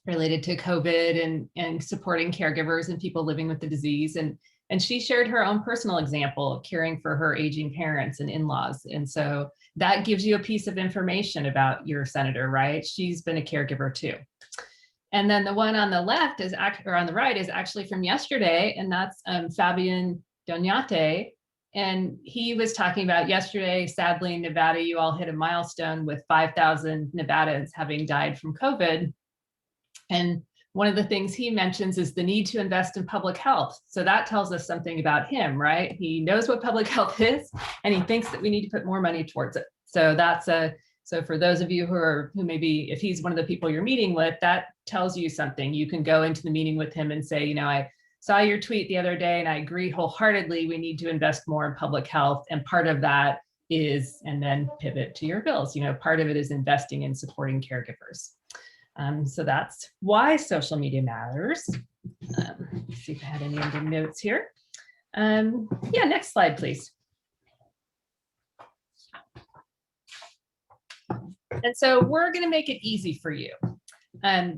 related to COVID and supporting caregivers and people living with the disease. And she shared her own personal example of caring for her aging parents and in-laws. And so that gives you a piece of information about your senator, right? She's been a caregiver too. And then the one on the left is, or on the right, is actually from yesterday, and that's Fabian Doñate. And he was talking about yesterday, sadly in Nevada, you all hit a milestone with 5,000 Nevadans having died from COVID. And one of the things he mentions is the need to invest in public health. So that tells us something about him, right? He knows what public health is, and he thinks that we need to put more money towards it. So that's so for those of you who maybe, if he's one of the people you're meeting with, that tells you something. You can go into the meeting with him and say, you know, I saw your tweet the other day and I agree wholeheartedly, we need to invest more in public health. And part of that is, and then pivot to your bills, you know, part of it is investing in supporting caregivers. So that's why social media matters. Let's see if I had any other notes here. Yeah, next slide, please. And so we're going to make it easy for you.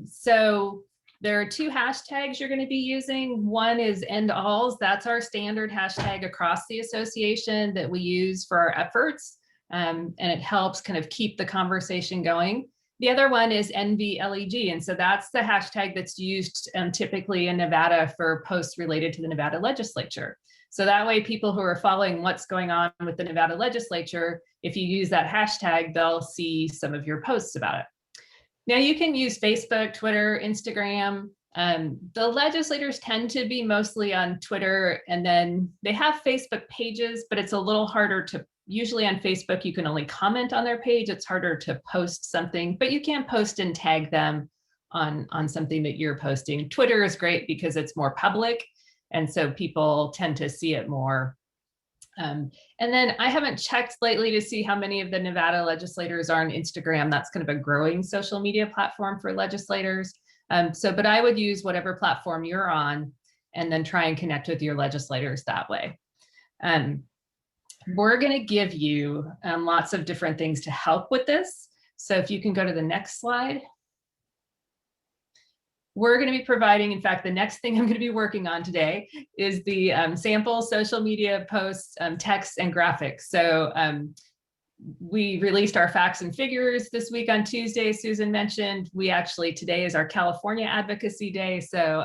So there are 2 hashtags you're going to be using. One is end alls. That's our standard hashtag across the association that we use for our efforts. And it helps kind of keep the conversation going. The other one is NVLEG. And so that's the hashtag that's used typically in Nevada for posts related to the Nevada legislature. So that way, people who are following what's going on with the Nevada legislature, if you use that hashtag, they'll see some of your posts about it. Now you can use Facebook, Twitter, Instagram. The legislators tend to be mostly on Twitter, and then they have Facebook pages, but it's a little harder to, usually on Facebook, you can only comment on their page. It's harder to post something, but you can post and tag them on something that you're posting. Twitter is great because it's more public, and so people tend to see it more. And then I haven't checked lately to see how many of the Nevada legislators are on Instagram. That's kind of a growing social media platform for legislators. But I would use whatever platform you're on and then try and connect with your legislators that way. We're going to give you lots of different things to help with this. So if you can go to the next slide. We're going to be providing, in fact, the next thing I'm going to be working on today is the sample social media posts, text and graphics. So we released our facts and figures this week on Tuesday, Susan mentioned. We actually, today is our California Advocacy Day. So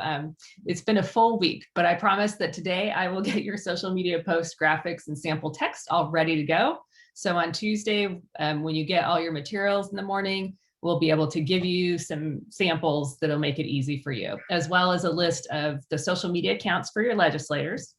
it's been a full week, but I promise that today I will get your social media posts, graphics, and sample text all ready to go. So on Tuesday, when you get all your materials in the morning, we'll be able to give you some samples that'll make it easy for you, as well as a list of the social media accounts for your legislators.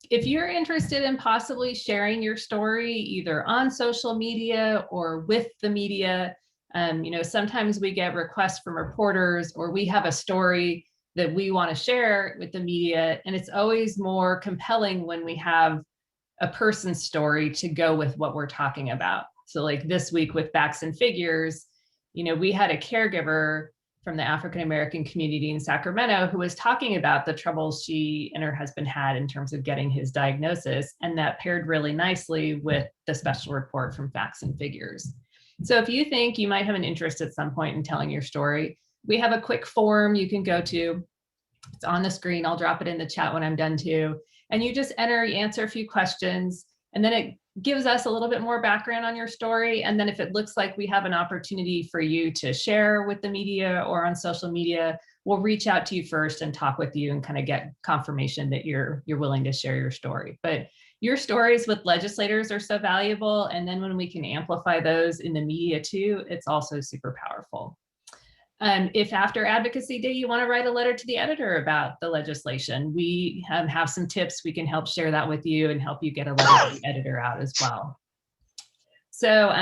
If you're interested in possibly sharing your story either on social media or with the media, you know, sometimes we get requests from reporters, or we have a story that we want to share with the media, and it's always more compelling when we have a person's story to go with what we're talking about. So like this week with Facts and Figures, you know, we had a caregiver from the African-American community in Sacramento who was talking about the troubles she and her husband had in terms of getting his diagnosis. And that paired really nicely with the special report from Facts and Figures. So if you think you might have an interest at some point in telling your story, we have a quick form you can go to. It's on the screen. I'll drop it in the chat when I'm done too. And you just enter, you answer a few questions, and then it gives us a little bit more background on your story. And then if it looks like we have an opportunity for you to share with the media or on social media, we'll reach out to you first and talk with you and kind of get confirmation that you're willing to share your story. But your stories with legislators are so valuable. And then when we can amplify those in the media too, it's also super powerful. If after Advocacy Day, you want to write a letter to the editor about the legislation, we have some tips. We can help share that with you and help you get a letter to the editor out as well. So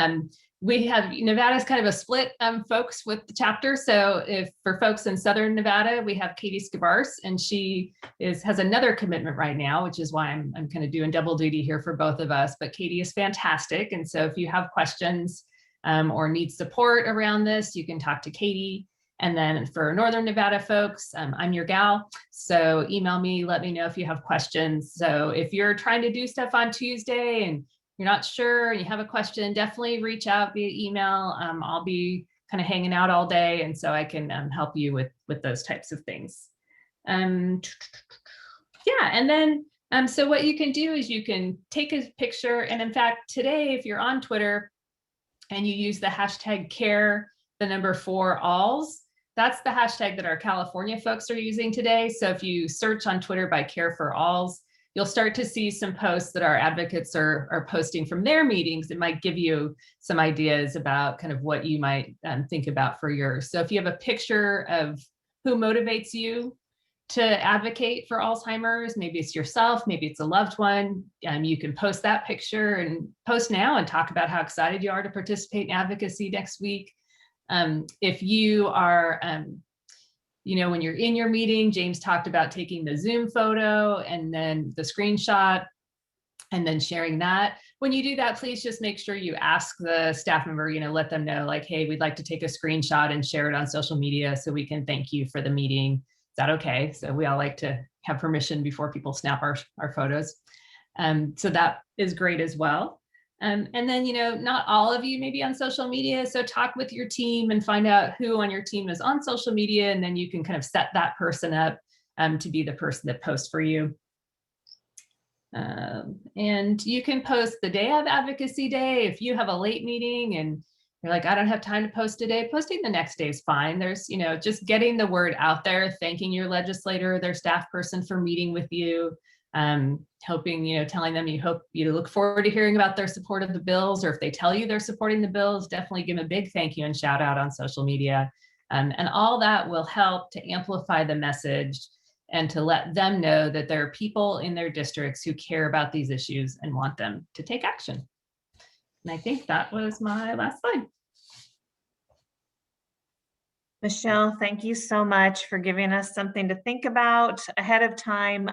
we have, Nevada's kind of a split folks with the chapter. So if for folks in Southern Nevada, we have Katie Skavars, and she has another commitment right now, which is why I'm kind of doing double duty here for both of us. But Katie is fantastic. And so if you have questions or need support around this, you can talk to Katie. And then for Northern Nevada folks, I'm your gal. So email me, let me know if you have questions. So if you're trying to do stuff on Tuesday and you're not sure and you have a question, definitely reach out via email. I'll be kind of hanging out all day, and so I can help you with those types of things. Yeah, and then so what you can do is you can take a picture, and in fact today, if you're on Twitter and you use the hashtag care, the number 4alls, that's the hashtag that our California folks are using today. So if you search on Twitter by Care for Alls, you'll start to see some posts that our advocates are posting from their meetings. It might give you some ideas about kind of what you might think about for yours. So if you have a picture of who motivates you to advocate for Alzheimer's, maybe it's yourself, maybe it's a loved one, you can post that picture and post now and talk about how excited you are to participate in advocacy next week. If you are, when you're in your meeting, James talked about taking the Zoom photo and then the screenshot and then sharing that. When you do that, please just make sure you ask the staff member, let them know like, hey, we'd like to take a screenshot and share it on social media so we can thank you for the meeting. Is that okay? So we all like to have permission before people snap our photos. So that is great as well. And then, not all of you may be on social media, so talk with your team and find out who on your team is on social media, and then you can kind of set that person up to be the person that posts for you. And you can post the day of Advocacy Day. If you have a late meeting and you're like, I don't have time to post today, posting the next day is fine. There's, just getting the word out there, thanking your legislator, their staff person for meeting with you. Hoping, telling them you hope you look forward to hearing about their support of the bills, or if they tell you they're supporting the bills, definitely give them a big thank you and shout out on social media. And all that will help to amplify the message and to let them know that there are people in their districts who care about these issues and want them to take action. And I think that was my last slide. Michelle, thank you so much for giving us something to think about ahead of time,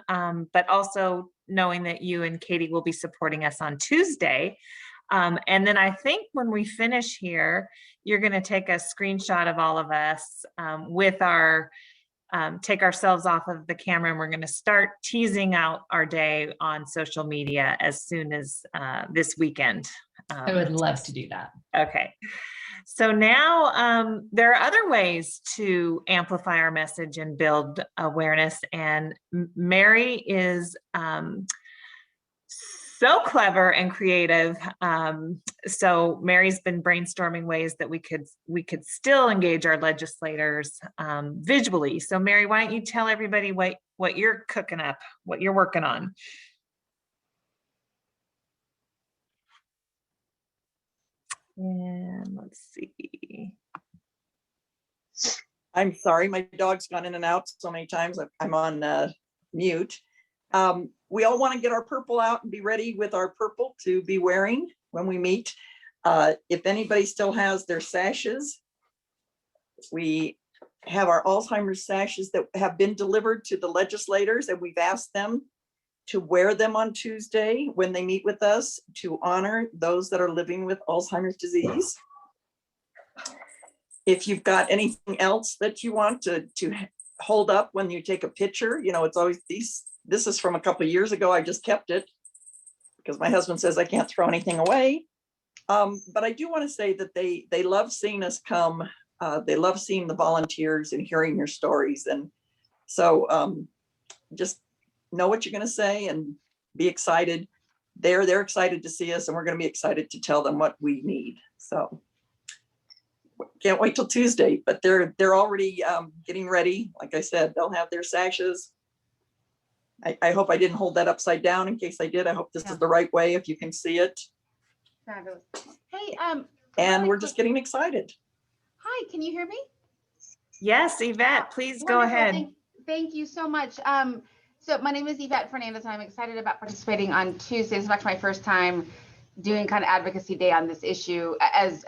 but also knowing that you and Katie will be supporting us on Tuesday. And then I think when we finish here, you're going to take a screenshot of all of us with our, take ourselves off of the camera, and we're going to start teasing out our day on social media as soon as this weekend. I would love to do that. Okay. So now there are other ways to amplify our message and build awareness. And Mary is so clever and creative. So Mary's been brainstorming ways that we could still engage our legislators visually. So Mary, why don't you tell everybody what you're cooking up, what you're working on? And let's see. I'm sorry, my dog's gone in and out so many times. I'm on mute. We all want to get our purple out and be ready with our purple to be wearing when we meet. If anybody still has their sashes, we have our Alzheimer's sashes that have been delivered to the legislators, and we've asked them to wear them on Tuesday when they meet with us to honor those that are living with Alzheimer's disease. If you've got anything else that you want to hold up when you take a picture, it's always these. This is from a couple of years ago. I just kept it because my husband says I can't throw anything away. But I do want to say that they love seeing us come. They love seeing the volunteers and hearing your stories. And so just know what you're going to say and be excited. They're excited to see us, and we're going to be excited to tell them what we need. So can't wait till Tuesday, but they're already getting ready. Like I said, they'll have their sashes. I hope I didn't hold that upside down. In case I did, I hope this is the right way, if you can see it. Fabulous. Hey, and we're just getting excited. Hi, can you hear me? Yes, Yvette, please go Wonderful. ahead. Thank you so much. So my name is Yvette Fernandez, and I'm excited about participating on Tuesday. This is actually my first time doing kind of advocacy day on this issue. As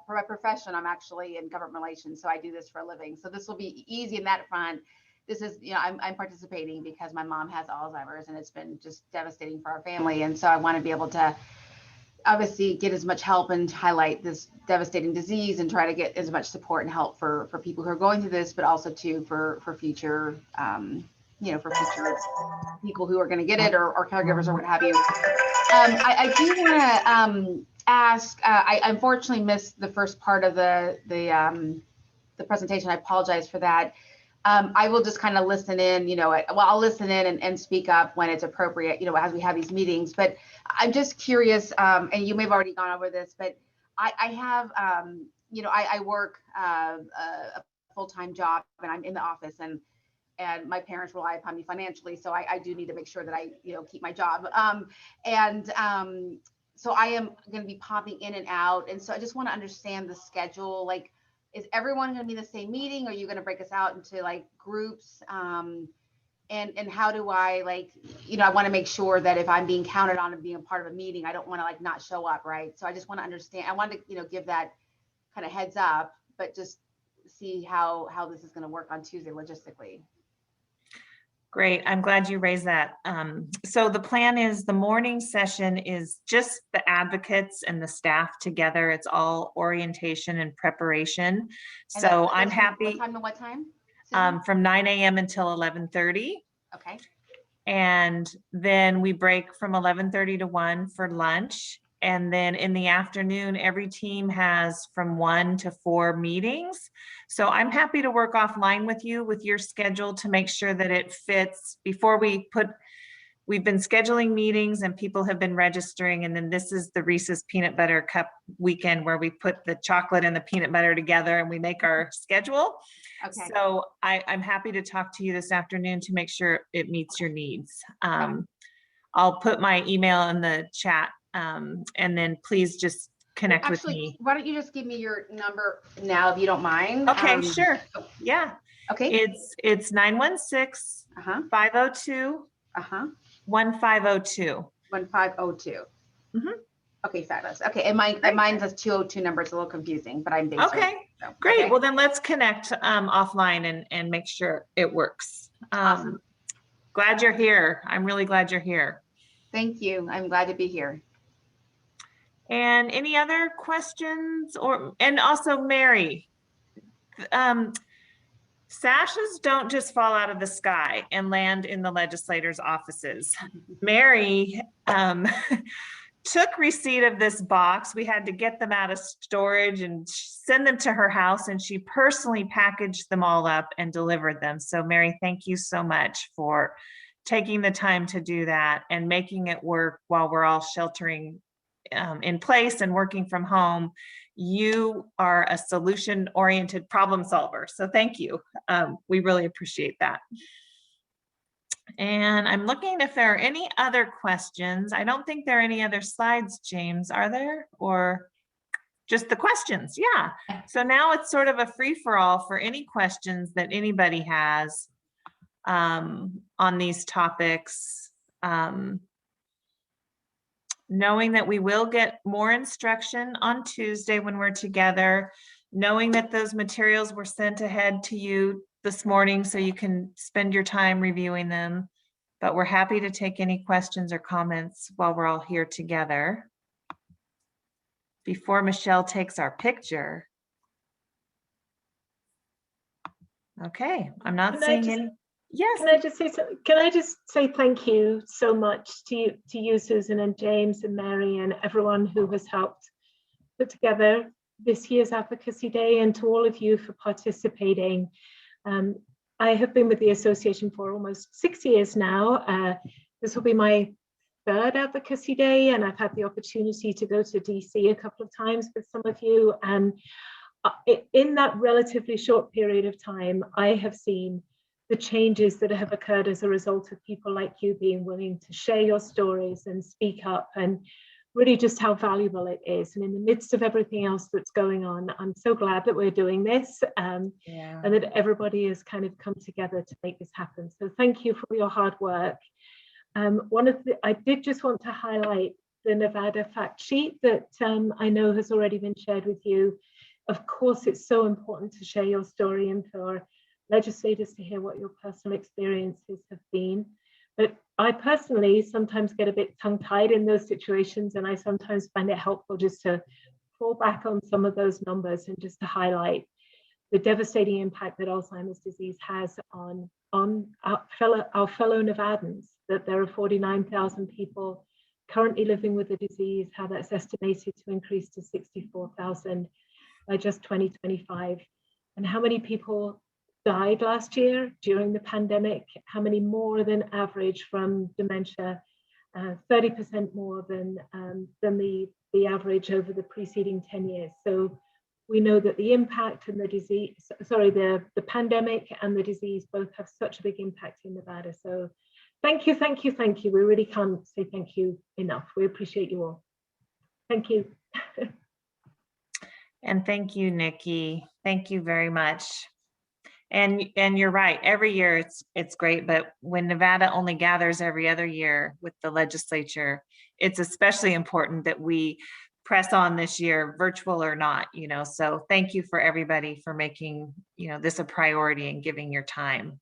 for my profession, I'm actually in government relations, so I do this for a living. So this will be easy in that front. This is, I'm participating because my mom has Alzheimer's, and it's been just devastating for our family. And so I want to be able to obviously get as much help and highlight this devastating disease and try to get as much support and help for people who are going through this, but also too for future, for future people who are going to get it or caregivers or what have you. I do want to ask, I unfortunately missed the first part of the presentation. I apologize for that. I will just kind of listen in, I'll listen in and speak up when it's appropriate, as we have these meetings. But I'm just curious, and you may have already gone over this, but I have, I work a full-time job and I'm in the office and my parents rely upon me financially. So I do need to make sure that I, keep my job. So I am going to be popping in and out. And so I just want to understand the schedule. Like, is everyone going to be in the same meeting? Or are you going to break us out into like groups? And how do I I want to make sure that if I'm being counted on and being a part of a meeting, I don't want to like not show up, right? So I just want to understand. I wanted to, give that kind of heads up, but just see how this is going to work on Tuesday logistically. Great. I'm glad you raised that. So the plan is the morning session is just the advocates and the staff together. It's all orientation and preparation. And so I'm what happy. Time to what time? From 9 a.m. until 11:30. Okay. And then we break from 11:30 to 1 for lunch. And then in the afternoon, every team has from 1 to 4 meetings. So I'm happy to work offline with you with your schedule to make sure that it fits. We've been scheduling meetings and people have been registering. And then this is the Reese's Peanut Butter Cup weekend where we put the chocolate and the peanut butter together and we make our schedule. Okay. So I'm happy to talk to you this afternoon to make sure it meets your needs. I'll put my email in the chat. And then please just connect with me. Why don't you just give me your number now, if you don't mind? Okay, sure. Yeah. Okay. It's 916-502-1502. 1502. Okay, fabulous. Okay, and mine says 202 number. It's a little confusing, but I'm based. Okay, so, great. Okay. Well, then let's connect offline and make sure it works. Awesome. Glad you're here. I'm really glad you're here. Thank you. I'm glad to be here. And any other questions and also Mary, sashes don't just fall out of the sky and land in the legislators' offices. Mary took receipt of this box. We had to get them out of storage and send them to her house, and she personally packaged them all up and delivered them. So Mary, thank you so much for taking the time to do that and making it work while we're all sheltering in place and working from home. You are a solution-oriented problem solver. So thank you. We really appreciate that. And I'm looking if there are any other questions. I don't think there are any other slides, James, are there? Or just the questions? Yeah. So now it's sort of a free-for-all for any questions that anybody has on these topics. Knowing that we will get more instruction on Tuesday when we're together, knowing that those materials were sent ahead to you this morning so you can spend your time reviewing them, but we're happy to take any questions or comments while we're all here together. Before Michelle takes our picture. Okay, I'm not seeing any. Yes. Can I just say thank you so much to you, Susan and James and Mary and everyone who has helped put together this year's Advocacy Day, and to all of you for participating. I have been with the association for almost 6 years now. This will be my 3rd Advocacy Day, and I've had the opportunity to go to DC a couple of times with some of you. And in that relatively short period of time, I have seen the changes that have occurred as a result of people like you being willing to share your stories and speak up, and really just how valuable it is. And in the midst of everything else that's going on, I'm so glad that we're doing this and that everybody has kind of come together to make this happen. So thank you for your hard work. I did just want to highlight the Nevada fact sheet that I know has already been shared with you. Of course, it's so important to share your story and for legislators to hear what your personal experiences have been. But I personally sometimes get a bit tongue-tied in those situations, and I sometimes find it helpful just to fall back on some of those numbers and just to highlight the devastating impact that Alzheimer's disease has on our fellow Nevadans, that there are 49,000 people currently living with the disease, how that's estimated to increase to 64,000 by just 2025, and how many people died last year during the pandemic, how many more than average from dementia, 30% more than the average over the preceding 10 years. So we know that the impact and the disease, the pandemic and the disease both have such a big impact in Nevada. So thank you, thank you, thank you. We really can't say thank you enough. We appreciate you all. Thank you. And thank you, Nikki. Thank you very much. And you're right, every year it's great, but when Nevada only gathers every other year with the legislature, it's especially important that we press on this year, virtual or not, so thank you for everybody for making, this a priority and giving your time.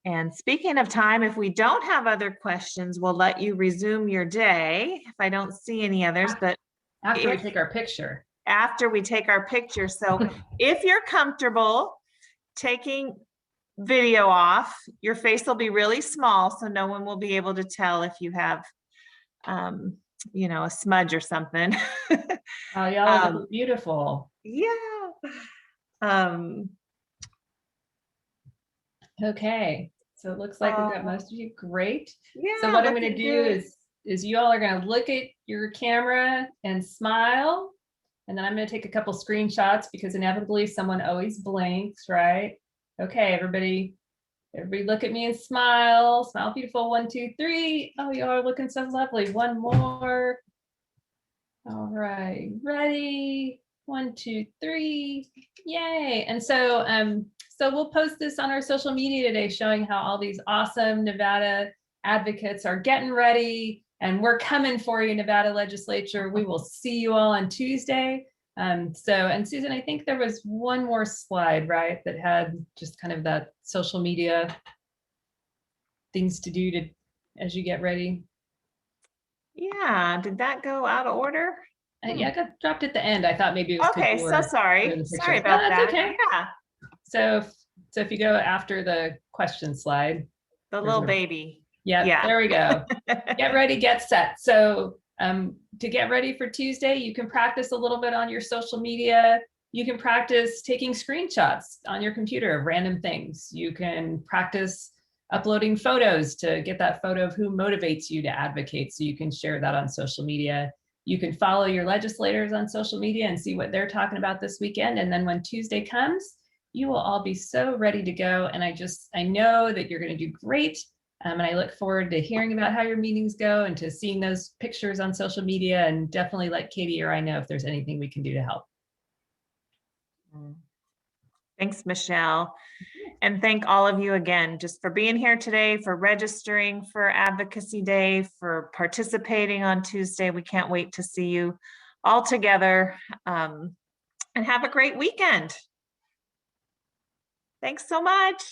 And speaking of time, if we don't have other questions, we'll let you resume your day if I don't see any others, but After we take our picture. After we take our picture. So if you're comfortable taking video off, your face will be really small, so no one will be able to tell if you have, a smudge or something. Oh, y'all look beautiful. Yeah. Okay, so it looks like we've got most of you. Great. Yeah. So what I'm going to do is you all are going to look at your camera and smile. And then I'm going to take a couple screenshots because inevitably someone always blinks, right? Okay, everybody look at me and smile. Smile beautiful. 1, 2, 3. Oh, you are looking so lovely. One more. All right, ready? 1, 2, 3. Yay. And so we'll post this on our social media today, showing how all these awesome Nevada advocates are getting ready. And we're coming for you, Nevada legislature. We will see you all on Tuesday. And Susan, I think there was one more slide, right, that had just kind of that social media things to do as you get ready. Yeah, did that go out of order? Yeah, I got dropped at the end. I thought maybe it was okay. So sorry. Sorry about that. Okay. Yeah. So if you go after the question slide, the little baby. Yeah, there we go. Get ready, get set. So to get ready for Tuesday, you can practice a little bit on your social media. You can practice taking screenshots on your computer of random things. You can practice uploading photos to get that photo of who motivates you to advocate, so you can share that on social media. You can follow your legislators on social media and see what they're talking about this weekend. And then when Tuesday comes, you will all be so ready to go. And I know that you're going to do great. And I look forward to hearing about how your meetings go and to seeing those pictures on social media, and definitely let Katie or I know if there's anything we can do to help. Thanks, Michelle. And thank all of you again, just for being here today, for registering for Advocacy Day, for participating on Tuesday. We can't wait to see you all together, and have a great weekend. Thanks so much.